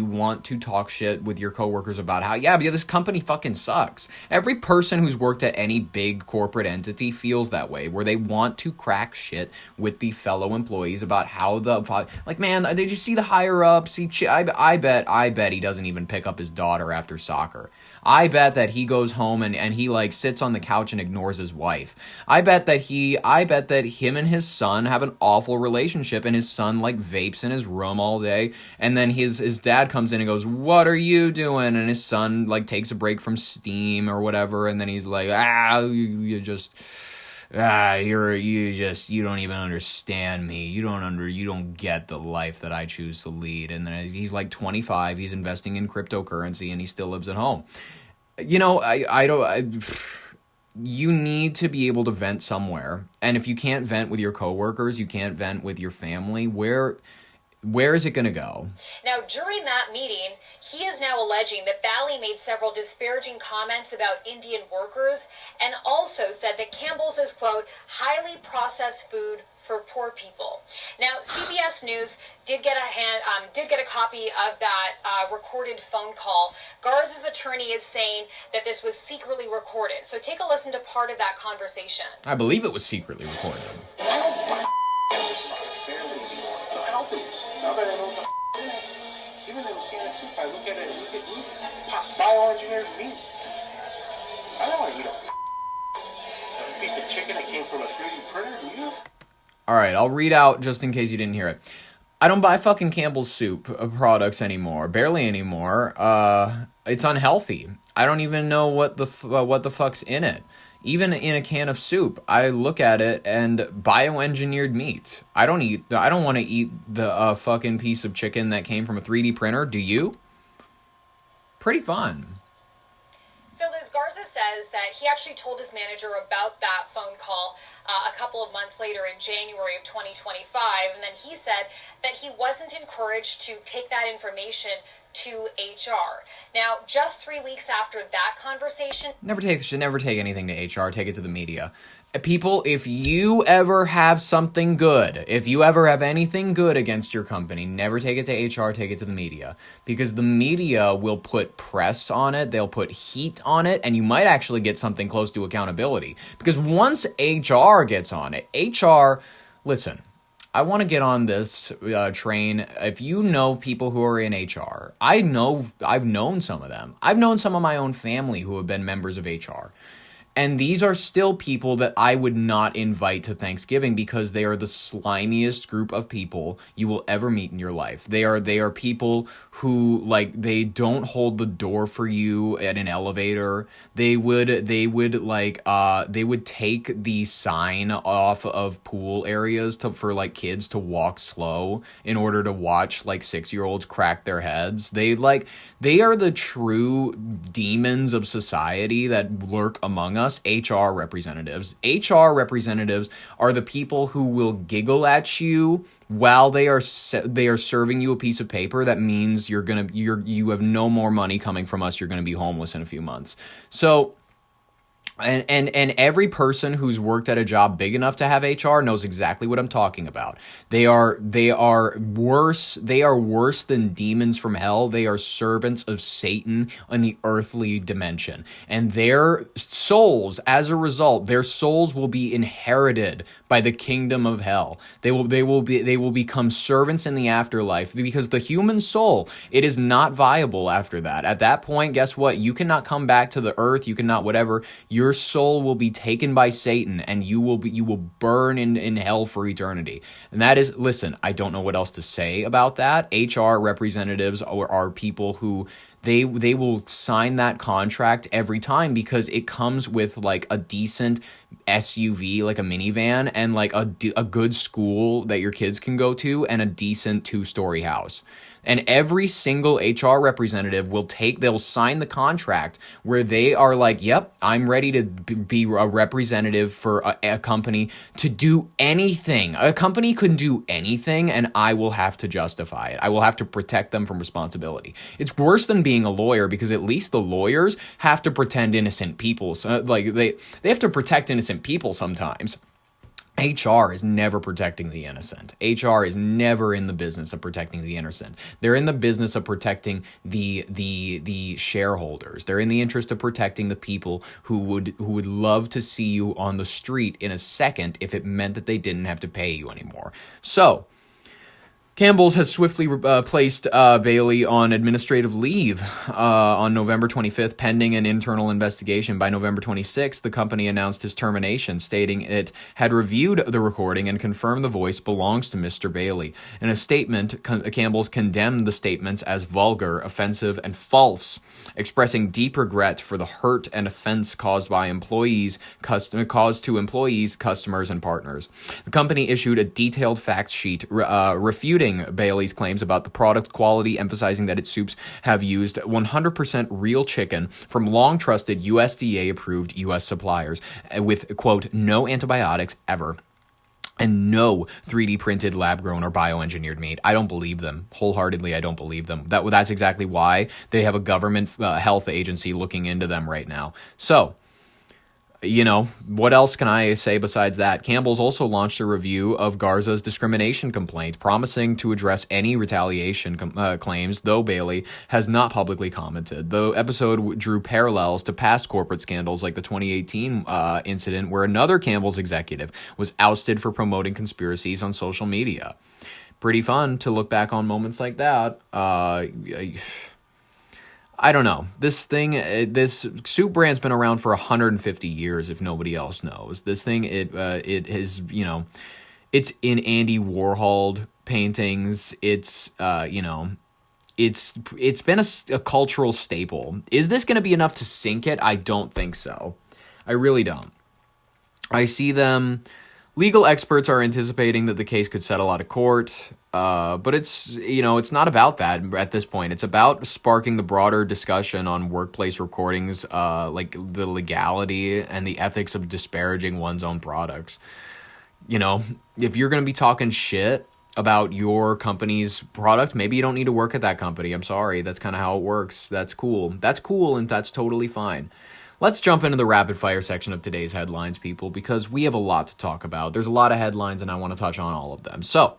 want to talk shit with your coworkers about how, yeah, but this company fucking sucks. Every person who's worked at any big corporate entity feels that way, where they want to crack shit with the fellow employees about how man, did you see the higher ups? I bet he doesn't even pick up his daughter after soccer. I bet that he goes home and he like sits on the couch and ignores his wife. I bet that him and his son have an awful relationship, and his son like vapes in his room all day, and then his dad comes in and goes, "What are you doing?" And his son like takes a break from Steam or whatever, and then he's like, you don't even understand me. You don't get the life that I choose to lead. And then he's like 25, he's investing in cryptocurrency, and he still lives at home. You know, you need to be able to vent somewhere. And if you can't vent with your coworkers, you can't vent with your family, where is it going to go? Now, during that meeting, he is now alleging that Bally made several disparaging comments about Indian workers and also said that Campbell's is, quote, highly processed food for poor people. Now, CBS News did get a copy of that recorded phone call. Garza's attorney is saying that this was secretly recorded. So take a listen to part of that conversation. I believe it was secretly recorded. I don't buy products barely anymore. It's unhealthy. Now that I know what the it is, even in a can of soup, I look at meat, bioengineered meat. I don't want to eat a piece of chicken that came from a 3D printer, do you? Alright, I'll read out just in case you didn't hear it. I don't buy fucking Campbell's soup products anymore. Barely anymore. It's unhealthy. I don't even know what the fuck's in it. Even in a can of soup, I look at it and bioengineered meat. I don't want to eat the fucking piece of chicken that came from a 3D printer. Do you? Pretty fun. So Liz, Garza says that he actually told his manager about that phone call a couple of months later in January of 2025, and then he said that he wasn't encouraged to take that information to HR. Now, just 3 weeks after that conversation... Should never take anything to HR, take it to the media. People, if you ever have something good, if you ever have anything good against your company, never take it to HR, take it to the media. Because the media will put press on it, they'll put heat on it, and you might actually get something close to accountability. Because once HR gets on it, HR... Listen, I want to get on this train. If you know people who are in HR, I've known some of them. I've known some of my own family who have been members of HR. And these are still people that I would not invite to Thanksgiving because they are the slimiest group of people you will ever meet in your life. They are people who, like, they don't hold the door for you at an elevator. They would take the sign off of pool areas for kids to walk slow in order to watch 6-year-olds crack their heads. They are the true demons of society that lurk among us. HR representatives. HR representatives are the people who will giggle at you while they are serving you a piece of paper that means you have no more money coming from us. You're going to be homeless in a few months. So. And every person who's worked at a job big enough to have HR knows exactly what I'm talking about. They are worse than demons from hell. They are servants of Satan in the earthly dimension. And their souls, as a result, their souls will be inherited by by the kingdom of hell. They will become servants in the afterlife, because the human soul, it is not viable after that. At that point, guess what? You cannot come back to the earth. You cannot whatever. Your soul will be taken by Satan, and you will burn in hell for eternity. And that is, listen, I don't know what else to say about that. HR representatives are people who they will sign that contract every time, because it comes with like a decent SUV, like a minivan, and like a good school that your kids can go to, and a decent 2-story house. And every single HR representative they'll sign the contract where they are like, yep, I'm ready to be a representative for a company to do anything. A company could do anything, and I will have to justify it. I will have to protect them from responsibility. It's worse than being a lawyer, because at least the lawyers have to pretend innocent people. So, like they have to protect innocent people sometimes. HR is never protecting the innocent. HR is never in the business of protecting the innocent. They're in the business of protecting the shareholders. They're in the interest of protecting the people who would love to see you on the street in a second if it meant that they didn't have to pay you anymore. So, Campbell's has swiftly placed Bailey on administrative leave on November 25th, pending an internal investigation. By November 26th, the company announced his termination, stating it had reviewed the recording and confirmed the voice belongs to Mr. Bailey. In a statement, Campbell's condemned the statements as vulgar, offensive, and false, expressing deep regret for the hurt and offense caused to employees, customers, and partners. The company issued a detailed fact sheet refuting Bailey's claims about the product quality, emphasizing that its soups have used 100% real chicken from long-trusted USDA-approved U.S. suppliers with, quote, no antibiotics ever, and no 3D printed, lab-grown, or bioengineered meat. I don't believe them. Wholeheartedly, I don't believe them. That's exactly why they have a government health agency looking into them right now. So, what else can I say besides that? Campbell's also launched a review of Garza's discrimination complaint, promising to address any retaliation claims, though Bailey has not publicly commented. The episode drew parallels to past corporate scandals like the 2018 incident where another Campbell's executive was ousted for promoting conspiracies on social media. Pretty fun to look back on moments like that. I don't know. This soup brand's been around for 150 years, if nobody else knows. This thing, it has, it's in Andy Warhol paintings. It's, it's been a cultural staple. Is this going to be enough to sink it? I don't think so. I really don't. I see them. Legal experts are anticipating that the case could settle out of court. But it's not about that at this point. It's about sparking the broader discussion on workplace recordings, like the legality and the ethics of disparaging one's own products. If you're going to be talking shit about your company's product, maybe you don't need to work at that company. I'm sorry. That's kind of how it works. That's cool. That's cool, and that's totally fine. Let's jump into the rapid fire section of today's headlines, people, because we have a lot to talk about. There's a lot of headlines, and I want to touch on all of them. So,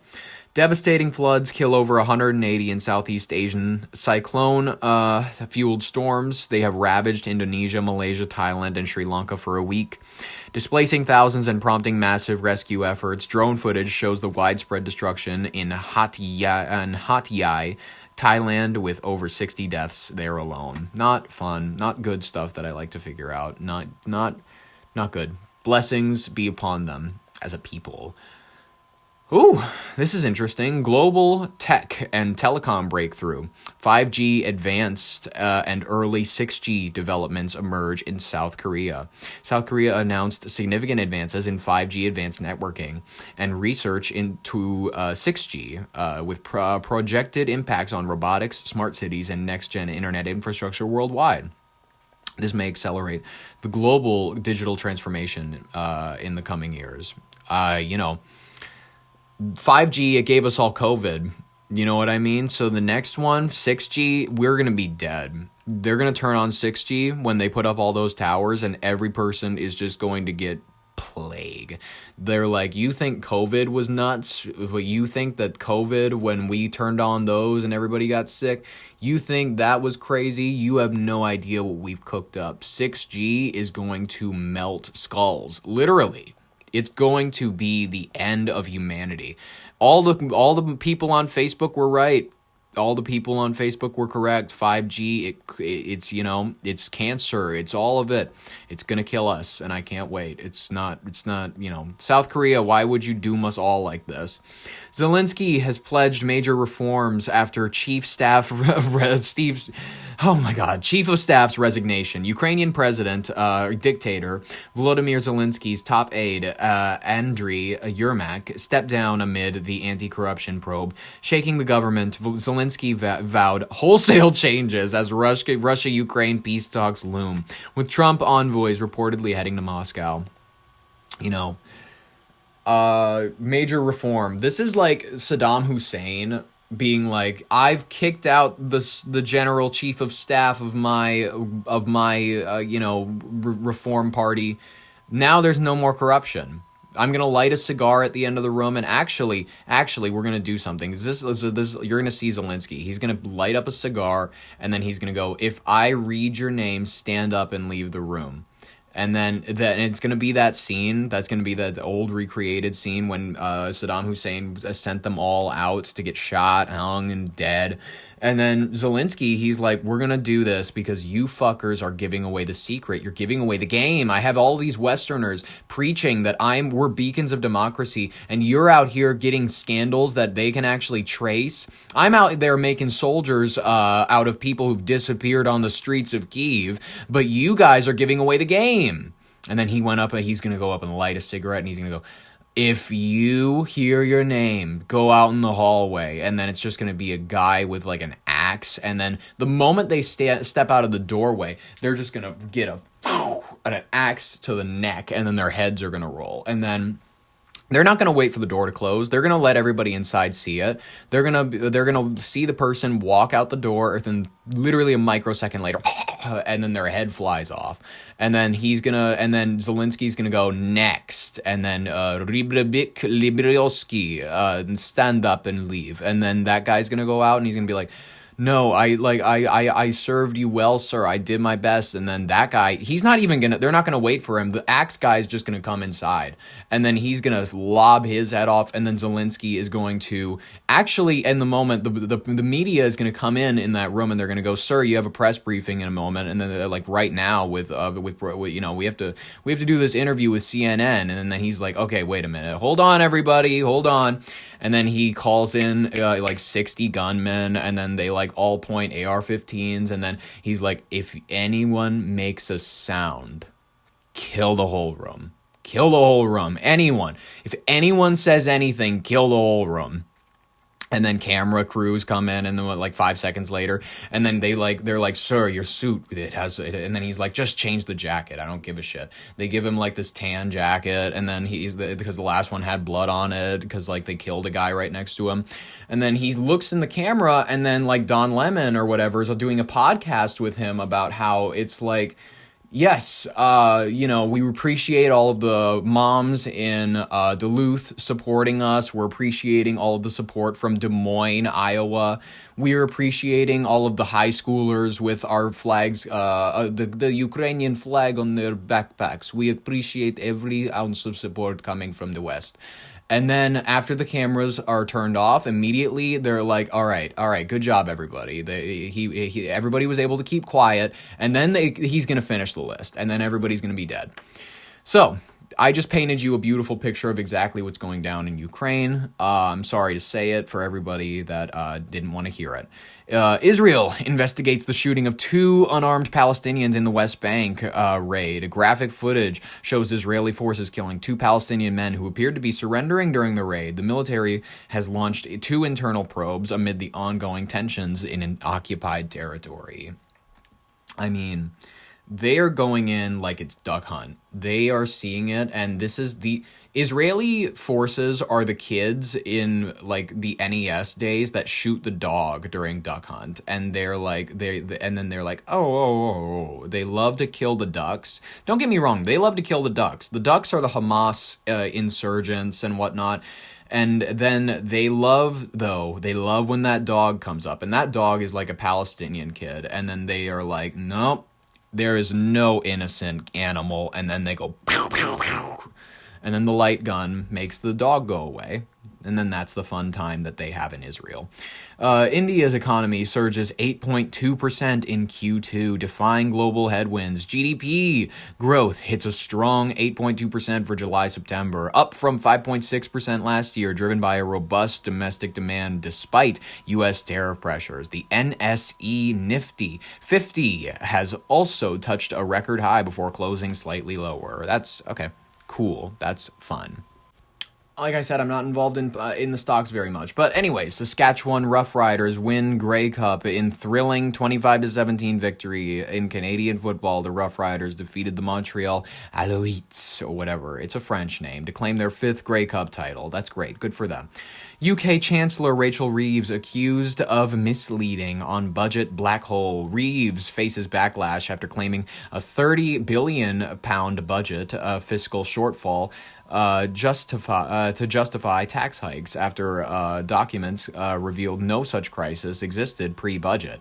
devastating floods kill over 180 in Southeast Asian cyclone-fueled storms. They have ravaged Indonesia, Malaysia, Thailand, and Sri Lanka for a week, displacing thousands and prompting massive rescue efforts. Drone footage shows the widespread destruction in Hat Yai, Thailand, with over 60 deaths there alone. Not fun, not good stuff that I like to figure out. Not good. Blessings be upon them as a people. Ooh, this is interesting. Global tech and telecom breakthrough. 5G advanced and early 6G developments emerge in South Korea. South Korea announced significant advances in 5G advanced networking and research into 6G with projected impacts on robotics, smart cities, and next-gen internet infrastructure worldwide. This may accelerate the global digital transformation in the coming years. 5G, it gave us all COVID. You know what I mean? So the next one, 6G, we're going to be dead. They're going to turn on 6G when they put up all those towers, and every person is just going to get plague. They're like, you think COVID was nuts? You think that COVID, when we turned on those and everybody got sick, you think that was crazy? You have no idea what we've cooked up. 6G is going to melt skulls. Literally. It's going to be the end of humanity. All the people on Facebook were right. All the people on Facebook were correct. 5G, it's, you know, it's cancer. It's all of it. It's going to kill us, and I can't wait. It's not, you know, South Korea, why would you doom us all like this? Zelensky has pledged major reforms after Chief of Staff's resignation. Ukrainian president, dictator, Volodymyr Zelensky's top aide, Andriy Yermak, stepped down amid the anti-corruption probe, shaking the government. Zelensky vowed wholesale changes as Russia-Ukraine peace talks loom, with Trump envoys reportedly heading to Moscow. You know, major reform. This is like Saddam Hussein being like, I've kicked out the general chief of staff of my reform party. Now there's no more corruption. I'm gonna light a cigar at the end of the room, and actually, we're gonna do something. This you're gonna see Zelensky. He's gonna light up a cigar, and then he's gonna go, if I read your name, stand up and leave the room. And then it's going to be that scene. That's going to be the old recreated scene when Saddam Hussein sent them all out to get shot, hung, and dead. And then Zelensky, he's like, we're going to do this because you fuckers are giving away the secret. You're giving away the game. I have all these Westerners preaching that we're beacons of democracy, and you're out here getting scandals that they can actually trace. I'm out there making soldiers out of people who've disappeared on the streets of Kyiv, but you guys are giving away the game. And then he's going to go up and light a cigarette, and he's going to go, if you hear your name, go out in the hallway. And then it's just going to be a guy with like an axe. And then the moment they step out of the doorway, they're just going to get an axe to the neck, and then their heads are going to roll. And then they're not going to wait for the door to close. They're going to let everybody inside see it. They're going to see the person walk out the door, and then literally a microsecond later, and then their head flies off. And then Zelensky's going to go next, and then Liberioski, stand up and leave. And then that guy's going to go out, and he's going to be like, no, I served you well, sir. I did my best. And then that guy, they're not going to wait for him. The axe guy is just going to come inside, and then he's going to lob his head off. And then Zelensky is going to actually, in the moment, the media is going to come in that room, and they're going to go, sir, you have a press briefing in a moment. And then they're like, right now we have to do this interview with CNN. And then he's like, okay, wait a minute. Hold on, everybody. Hold on. And then he calls in like 60 gunmen, and then they like all point AR-15s, and then he's like, if anyone makes a sound, kill the whole room. Kill the whole room. Anyone. If anyone says anything, kill the whole room. And then camera crews come in, and then like 5 seconds later, and then they're like, sir, your suit, and then he's like, just change the jacket. I don't give a shit. They give him like this tan jacket, and then because the last one had blood on it, because like they killed a guy right next to him. And then he looks in the camera, and then like Don Lemon or whatever is doing a podcast with him about how it's like, yes, we appreciate all of the moms in Duluth supporting us. We're appreciating all of the support from Des Moines, Iowa. We're appreciating all of the high schoolers with our flags, the Ukrainian flag on their backpacks. We appreciate every ounce of support coming from the West. And then after the cameras are turned off, immediately they're like, all right, good job, everybody. Everybody was able to keep quiet, and then he's going to finish the list, and then everybody's going to be dead. So I just painted you a beautiful picture of exactly what's going down in Ukraine. I'm sorry to say it for everybody that didn't want to hear it. Israel investigates the shooting of 2 unarmed Palestinians in the West Bank raid. Graphic footage shows Israeli forces killing 2 Palestinian men who appeared to be surrendering during the raid. The military has launched 2 internal probes amid the ongoing tensions in an occupied territory. I mean, they are going in like it's duck hunt. They are seeing it, and this is the Israeli forces are the kids in like the NES days that shoot the dog during duck hunt, and they're like oh, they love to kill the ducks. Don't get me wrong, they love to kill the ducks. The ducks are the Hamas insurgents and whatnot. And then they love when that dog comes up, and that dog is like a Palestinian kid, and then they are like, nope, there is no innocent animal, and then they go pew, pew, pew. And then the light gun makes the dog go away. And then that's the fun time that they have in Israel. India's economy surges 8.2% in Q2, defying global headwinds. GDP growth hits a strong 8.2% for July-September, up from 5.6% last year, driven by a robust domestic demand despite U.S. tariff pressures. The NSE Nifty 50 has also touched a record high before closing slightly lower. That's, okay, cool. That's fun. Like I said, I'm not involved in the stocks very much. But anyways, Saskatchewan Roughriders win Grey Cup in thrilling 25-17 victory in Canadian football. The Roughriders defeated the Montreal Alouettes, or whatever. It's a French name, to claim their 5th Grey Cup title. That's great. Good for them. UK Chancellor Rachel Reeves accused of misleading on budget black hole. Reeves faces backlash after claiming a £30 billion budget fiscal shortfall to justify tax hikes after documents revealed no such crisis existed pre-budget.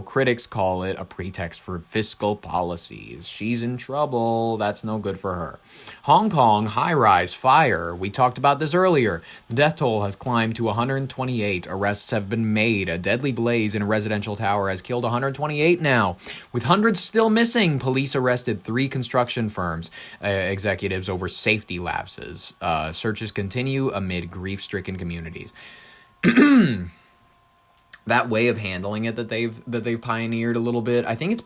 Critics call it a pretext for fiscal policies. She's in trouble. That's no good for her. Hong Kong high-rise fire. We talked about this earlier. The death toll has climbed to 128. Arrests have been made. A deadly blaze in a residential tower has killed 128 now. With hundreds still missing, police arrested 3 construction firms executives over safety lapses. Searches continue amid grief-stricken communities. That way of handling it that they've pioneered a little bit. I think it's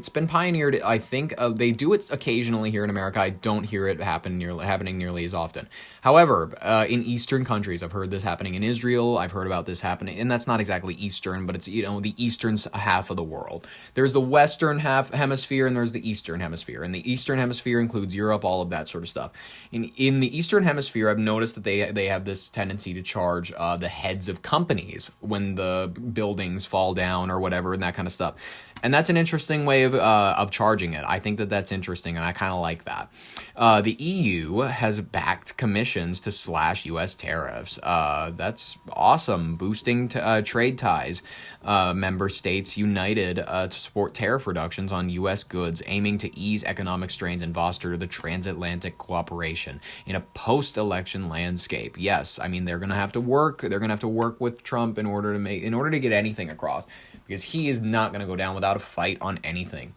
been pioneered. I think they do it occasionally here in America. I don't hear it happening nearly as often. However, in Eastern countries, I've heard this happening in Israel. I've heard about this happening, and that's not exactly Eastern, but it's the Eastern half of the world. There's the Western hemisphere and there's the Eastern hemisphere, and the Eastern hemisphere includes Europe, all of that sort of stuff. In the Eastern hemisphere, I've noticed that they have this tendency to charge the heads of companies when the buildings fall down or whatever, and that kind of stuff. And that's an interesting way of charging it. I think that's interesting, and I kind of like that. The EU has backed commissions to slash U.S. tariffs. That's awesome, boosting trade ties. Member states united to support tariff reductions on U.S. goods, aiming to ease economic strains and foster the transatlantic cooperation in a post-election landscape. Yes, I mean they're going to have to work. They're going to have to work with Trump in order to get anything across, because he is not going to go down without a fight on anything.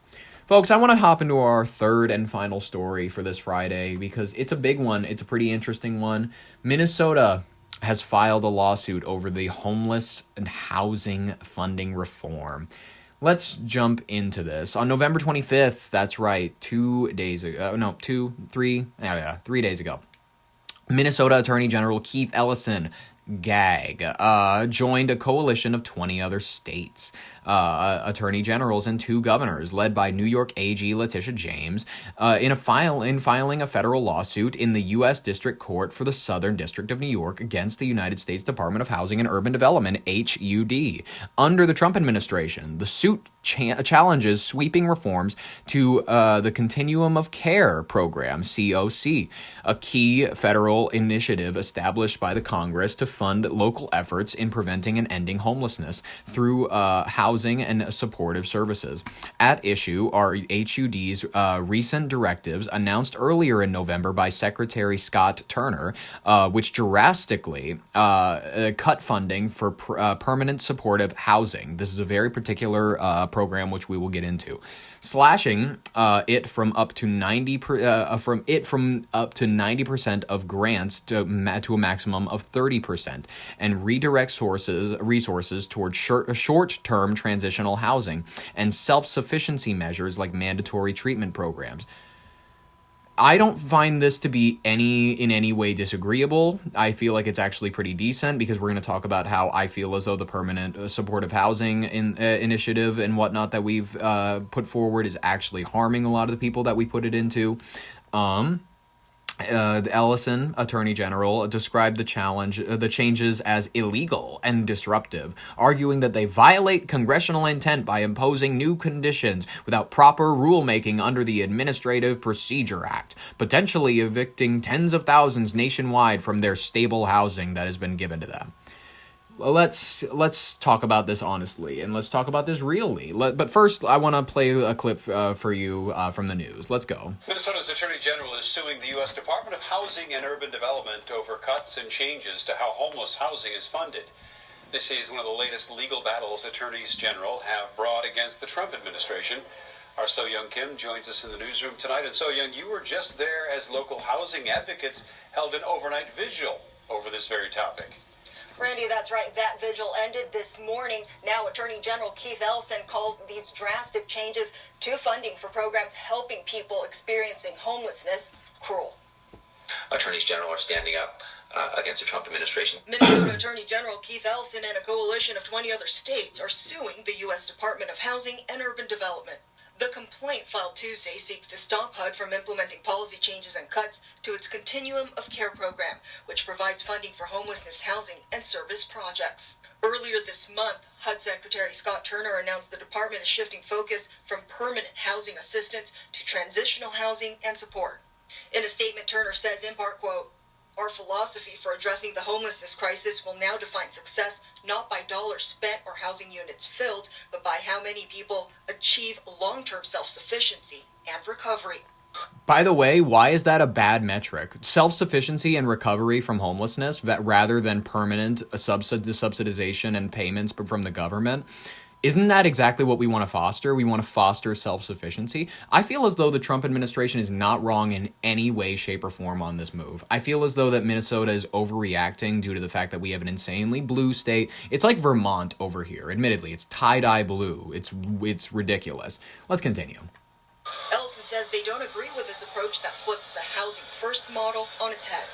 Folks, I want to hop into our third and final story for this Friday because it's a big one. It's a pretty interesting one. Minnesota has filed a lawsuit over the homeless and housing funding reform. Let's jump into this. On November 25th, that's right, 3 days ago, Minnesota Attorney General Keith Ellison joined a coalition of 20 other states, attorney generals and 2 governors, led by New York AG Letitia James, in filing a federal lawsuit in the U.S. District Court for the Southern District of New York against the United States Department of Housing and Urban Development, HUD. Under the Trump administration, the suit challenges sweeping reforms to the Continuum of Care program, COC, a key federal initiative established by the Congress to fund local efforts in preventing and ending homelessness through housing and supportive services. At issue are HUD's recent directives announced earlier in November by Secretary Scott Turner, which drastically cut funding for permanent supportive housing. This is a very particular program which we will get into, slashing it from up to 90% of grants to a maximum of 30%, and redirect resources towards short-term transitional housing and self-sufficiency measures like mandatory treatment programs. I don't find this to be in any way disagreeable. I feel like it's actually pretty decent because we're going to talk about how I feel as though the permanent supportive housing initiative and whatnot that we've put forward is actually harming a lot of the people that we put it into. Ellison, Attorney General, described the changes as illegal and disruptive, arguing that they violate congressional intent by imposing new conditions without proper rulemaking under the Administrative Procedure Act, potentially evicting tens of thousands nationwide from their stable housing that has been given to them. let's talk about this honestly, and let's talk about this really. But first, I want to play a clip for you from the news. Let's go. Minnesota's Attorney General is suing the U.S. Department of Housing and Urban Development over cuts and changes to how homeless housing is funded. This is one of the latest legal battles attorneys general have brought against the Trump administration. Our So Young Kim joins us in the newsroom tonight. And So Young, you were just there as local housing advocates held an overnight vigil over this very topic. Randy, that's right. That vigil ended this morning. Now, Attorney General Keith Ellison calls these drastic changes to funding for programs helping people experiencing homelessness cruel. Attorneys General are standing up against the Trump administration. Minnesota Attorney General Keith Ellison and a coalition of 20 other states are suing the U.S. Department of Housing and Urban Development. The complaint filed Tuesday seeks to stop HUD from implementing policy changes and cuts to its Continuum of Care program, which provides funding for homelessness housing and service projects. Earlier this month, HUD Secretary Scott Turner announced the department is shifting focus from permanent housing assistance to transitional housing and support. In a statement, Turner says, in part, quote, "Our philosophy for addressing the homelessness crisis will now define success not by dollars spent or housing units filled, but by how many people achieve long-term self-sufficiency and recovery." By the way, why is that a bad metric? Self-sufficiency and recovery from homelessness rather than permanent subsidization and payments from the government? Isn't that exactly what we want to foster? We want to foster self-sufficiency. I feel as though the Trump administration is not wrong in any way, shape, or form on this move. I feel as though that Minnesota is overreacting due to the fact that we have an insanely blue state. It's like Vermont over here. Admittedly, it's tie-dye blue. It's ridiculous. Let's continue. Ellison says they don't agree with this approach that flips the housing first model on its head.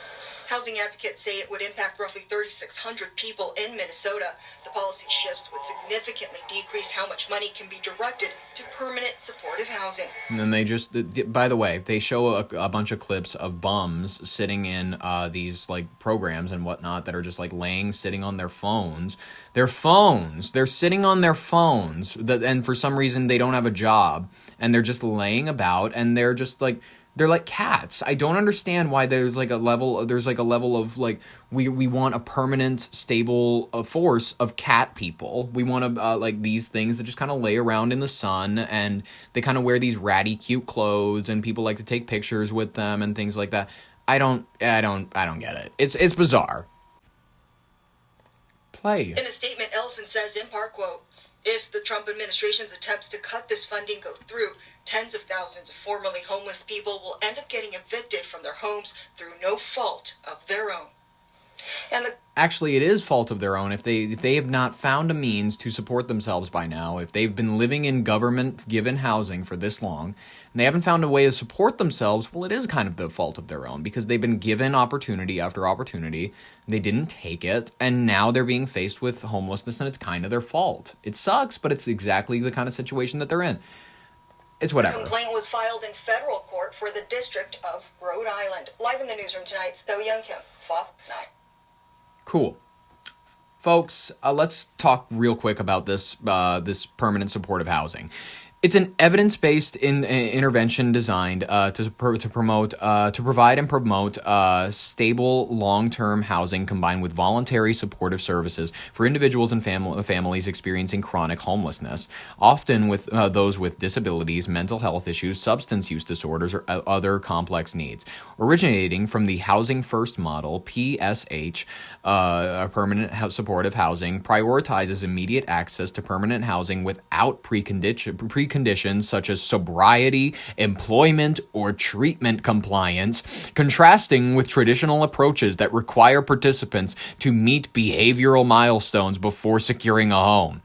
Housing advocates say it would impact roughly 3,600 people in Minnesota. The policy shifts would significantly decrease how much money can be directed to permanent supportive housing. And then they just, by the way, they show a bunch of clips of bums sitting in these like programs and whatnot that are just like sitting on their phones. They're sitting on their phones, and for some reason they don't have a job, and they're just laying about, and they're just like, they're like cats. I don't understand why there's like a level of like, we want a permanent, stable force of cat people. We want to like these things that just kind of lay around in the sun, and they kind of wear these ratty cute clothes, and people like to take pictures with them and things like that. I don't get it. It's bizarre. Play. In a statement, Ellison says, in part, quote, "If the Trump administration's attempts to cut this funding go through, tens of thousands of formerly homeless people will end up getting evicted from their homes through no fault of their own." Actually, it is fault of their own if they have not found a means to support themselves by now, if they've been living in government-given housing for this long, and they haven't found a way to support themselves, well, it is kind of the fault of their own, because they've been given opportunity after opportunity, they didn't take it, and now they're being faced with homelessness, and it's kind of their fault. It sucks, but it's exactly the kind of situation that they're in. It's whatever. The complaint was filed in federal court for the District of Rhode Island. Live in the newsroom tonight, So Young Kim, Fox 9. Cool. Folks, let's talk real quick about this permanent supportive housing. It's an evidence-based intervention designed to provide and promote stable, long-term housing combined with voluntary supportive services for individuals and families experiencing chronic homelessness, often with those with disabilities, mental health issues, substance use disorders, or other complex needs. Originating from the Housing First model, PSH, permanent supportive housing prioritizes immediate access to permanent housing without preconditions such as sobriety, employment, or treatment compliance, contrasting with traditional approaches that require participants to meet behavioral milestones before securing a home.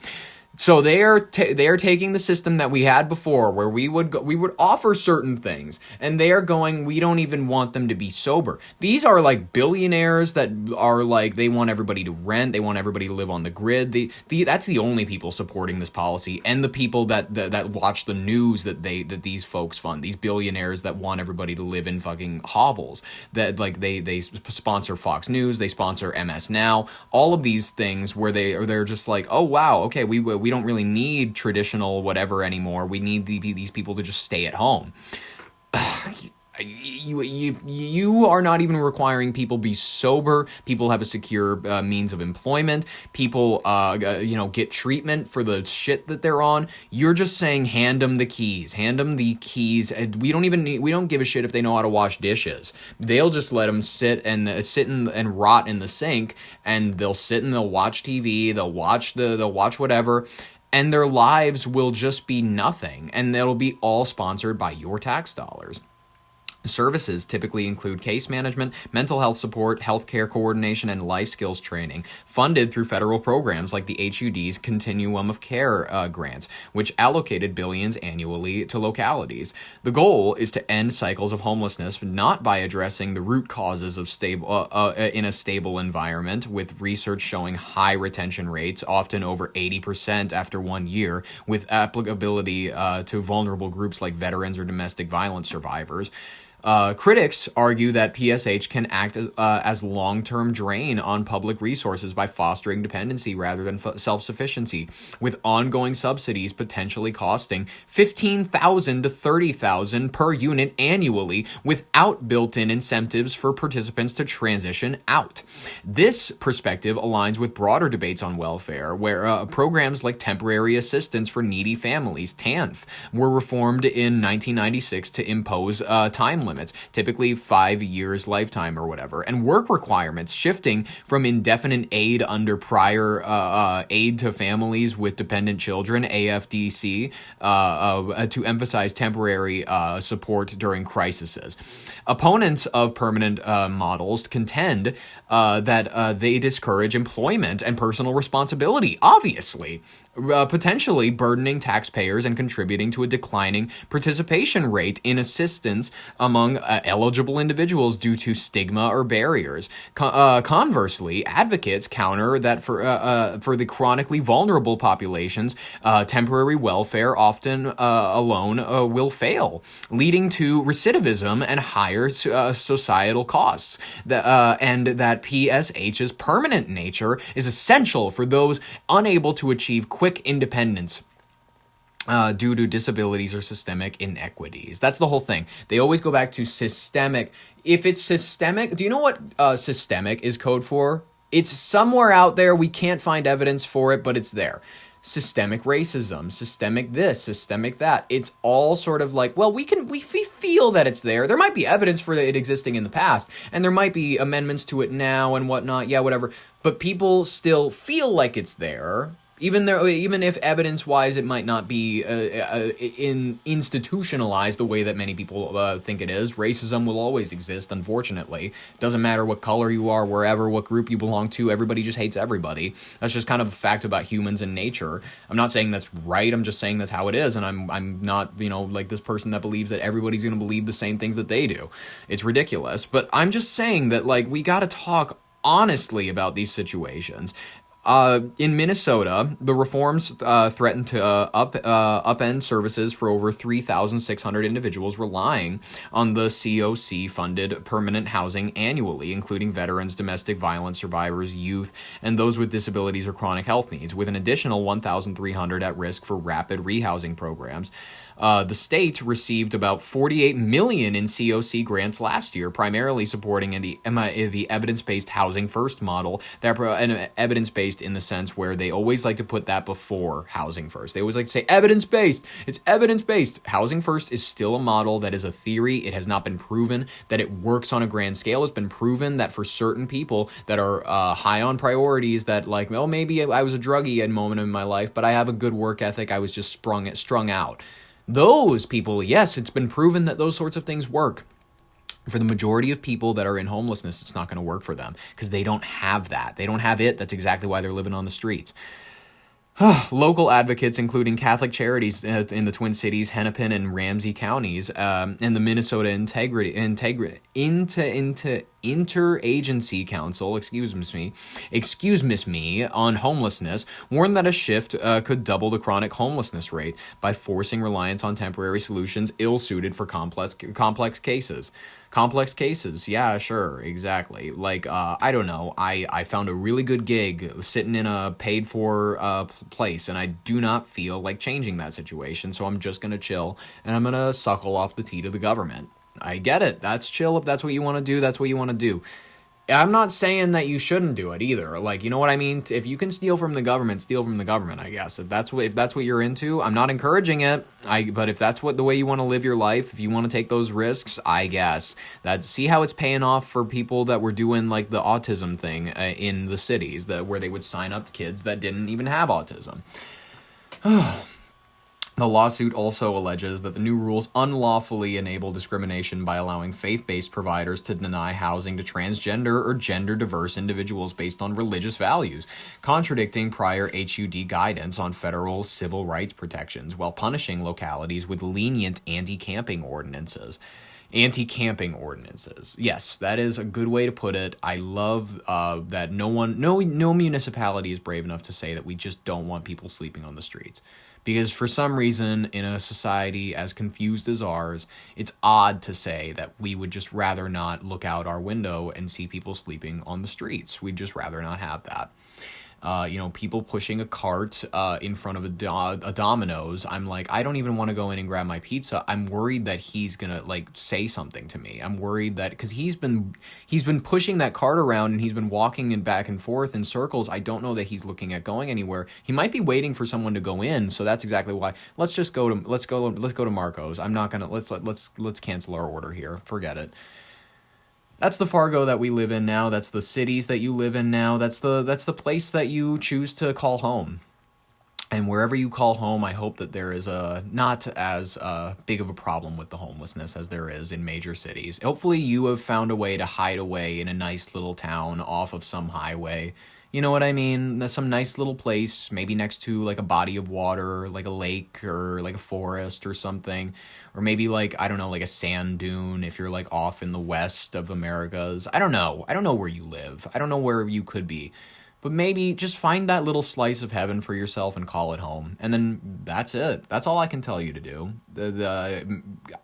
So they are taking the system that we had before, where we would offer certain things, and they are going, we don't even want them to be sober. These are like billionaires that are like, they want everybody to rent, they want everybody to live on the grid. That's the only people supporting this policy, and the people that watch the news that these folks fund. These billionaires that want everybody to live in fucking hovels. That like they sponsor Fox News, they sponsor MS Now, all of these things where they're just like, oh wow, okay, we don't really need traditional whatever anymore. We need these people to just stay at home. You are not even requiring people be sober. People have a secure means of employment. People, get treatment for the shit that they're on. You're just saying, hand them the keys. Hand them the keys. We don't give a shit if they know how to wash dishes. They'll just let them sit and rot in the sink, and they'll sit and they'll watch TV. They'll watch whatever. And their lives will just be nothing. And that'll be all sponsored by your tax dollars. Services typically include case management, mental health support, healthcare coordination, and life skills training, funded through federal programs like the HUD's Continuum of Care grants, which allocated billions annually to localities. The goal is to end cycles of homelessness, not by addressing the root causes of in a stable environment, with research showing high retention rates, often over 80% after 1 year, with applicability to vulnerable groups like veterans or domestic violence survivors. Critics argue that PSH can act as long-term drain on public resources by fostering dependency rather than self-sufficiency, with ongoing subsidies potentially costing $15,000 to $30,000 per unit annually, without built-in incentives for participants to transition out. This perspective aligns with broader debates on welfare, where programs like Temporary Assistance for Needy Families, TANF, were reformed in 1996 to impose time limits, typically 5 years lifetime or whatever, and work requirements shifting from indefinite aid under prior aid to families with dependent children, AFDC, to emphasize temporary support during crises. Opponents of permanent models contend that they discourage employment and personal responsibility, obviously, potentially burdening taxpayers and contributing to a declining participation rate in assistance among eligible individuals due to stigma or barriers. Conversely, advocates counter that for the chronically vulnerable populations, temporary welfare often alone will fail, leading to recidivism and higher societal costs. And that PSH's permanent nature is essential for those unable to achieve quick independence due to disabilities or systemic inequities. That's the whole thing. They always go back to systemic. If it's systemic, do you know what systemic is code for? It's somewhere out there. We can't find evidence for it, but it's there. Systemic racism, systemic this, systemic that. It's all sort of like, well, we feel that it's there. There might be evidence for it existing in the past, and there might be amendments to it now and whatnot. Yeah, whatever. But people still feel like it's there. Even if evidence-wise it might not be institutionalized the way that many people think it is, racism will always exist, unfortunately. Doesn't matter what color you are, wherever, what group you belong to, everybody just hates everybody. That's just kind of a fact about humans and nature. I'm not saying that's right, I'm just saying that's how it is, and I'm not, like this person that believes that everybody's going to believe the same things that they do. It's ridiculous. But I'm just saying that, we got to talk honestly about these situations. In Minnesota, the reforms threaten to upend services for over 3,600 individuals relying on the COC-funded permanent housing annually, including veterans, domestic violence survivors, youth, and those with disabilities or chronic health needs, with an additional 1,300 at risk for rapid rehousing programs. The state received about $48 million in COC grants last year, primarily supporting the evidence-based housing first model. And evidence-based in the sense where they always like to put that before housing first. They always like to say evidence-based. It's evidence-based. Housing first is still a model that is a theory. It has not been proven that it works on a grand scale. It's been proven that for certain people that are high on priorities, that maybe I was a druggie at a moment in my life, but I have a good work ethic. I was just strung out. Those people, yes, it's been proven that those sorts of things work. For the majority of people that are in homelessness, it's not going to work for them because they don't have that. They don't have it. That's exactly why they're living on the streets. Local advocates, including Catholic Charities in the Twin Cities, Hennepin, and Ramsey counties, and the Minnesota Interagency Council, excuse me, on homelessness, warned that a shift could double the chronic homelessness rate by forcing reliance on temporary solutions ill-suited for complex cases. Complex cases, yeah, sure, exactly. I don't know, I found a really good gig sitting in a paid-for place, and I do not feel like changing that situation, so I'm just going to chill, and I'm going to suckle off the teat of the government. I get it. That's chill. If that's what you want to do, that's what you want to do. I'm not saying that you shouldn't do it either. Like, you know what I mean? If you can steal from the government, steal from the government, I guess. If that's what you're into, I'm not encouraging it. But if that's the way you want to live your life, if you want to take those risks, I guess. See how it's paying off for people that were doing like the autism thing in the cities, where they would sign up kids that didn't even have autism. The lawsuit also alleges that the new rules unlawfully enable discrimination by allowing faith-based providers to deny housing to transgender or gender-diverse individuals based on religious values, contradicting prior HUD guidance on federal civil rights protections, while punishing localities with lenient anti-camping ordinances. Anti-camping ordinances. Yes, that is a good way to put it. I love that no municipality is brave enough to say that we just don't want people sleeping on the streets. Because for some reason, in a society as confused as ours, it's odd to say that we would just rather not look out our window and see people sleeping on the streets. We'd just rather not have that. People pushing a cart in front of a Domino's. I'm like, I don't even want to go in and grab my pizza. I'm worried that he's gonna like say something to me. I'm worried that because he's been pushing that cart around and he's been walking in back and forth in circles. I don't know that he's looking at going anywhere. He might be waiting for someone to go in. So that's exactly why. Let's go to Marco's. I'm not gonna let's cancel our order here. Forget it. That's the Fargo that we live in now. That's the cities that you live in now. That's the place that you choose to call home. And wherever you call home, I hope that there is not as big of a problem with the homelessness as there is in major cities. Hopefully you have found a way to hide away in a nice little town off of some highway. You know what I mean? There's some nice little place, maybe next to like a body of water, like a lake or like a forest or something. Or maybe like, I don't know, like a sand dune if you're like off in the west of Americas. I don't know. I don't know where you live. I don't know where you could be. But maybe just find that little slice of heaven for yourself and call it home. And then that's it. That's all I can tell you to do.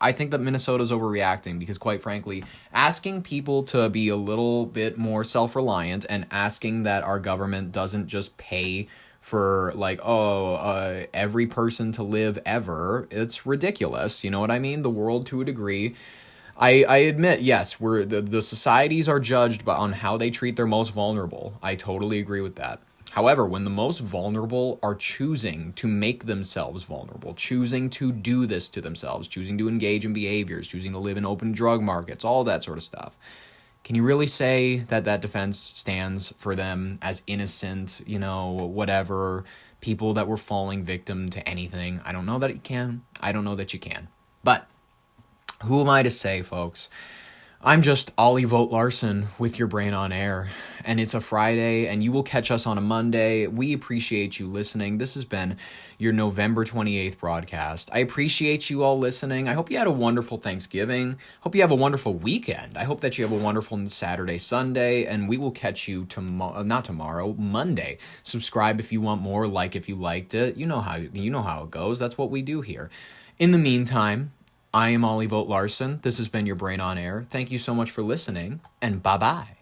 I think that Minnesota's overreacting because, quite frankly, asking people to be a little bit more self-reliant and asking that our government doesn't just pay for, like, every person to live ever, it's ridiculous. You know what I mean? The world to a degree. I admit, yes, the societies are judged on how they treat their most vulnerable. I totally agree with that. However, when the most vulnerable are choosing to make themselves vulnerable, choosing to do this to themselves, choosing to engage in behaviors, choosing to live in open drug markets, all that sort of stuff, can you really say that that defense stands for them as innocent, whatever, people that were falling victim to anything? I don't know that it can. I don't know that you can. But who am I to say, folks? I'm just Ollie Vogt Larson with your brain on air, and it's a Friday, and you will catch us on a Monday. We appreciate you listening. This has been your November 28th broadcast. I appreciate you all listening. I hope you had a wonderful Thanksgiving. Hope you have a wonderful weekend. I hope that you have a wonderful Saturday, Sunday, and we will catch you Monday. Subscribe if you want more, like if you liked it. You know how it goes. That's what we do here. In the meantime, I am Ollie Vogt Larson. This has been your Brain on Air. Thank you so much for listening, and bye-bye.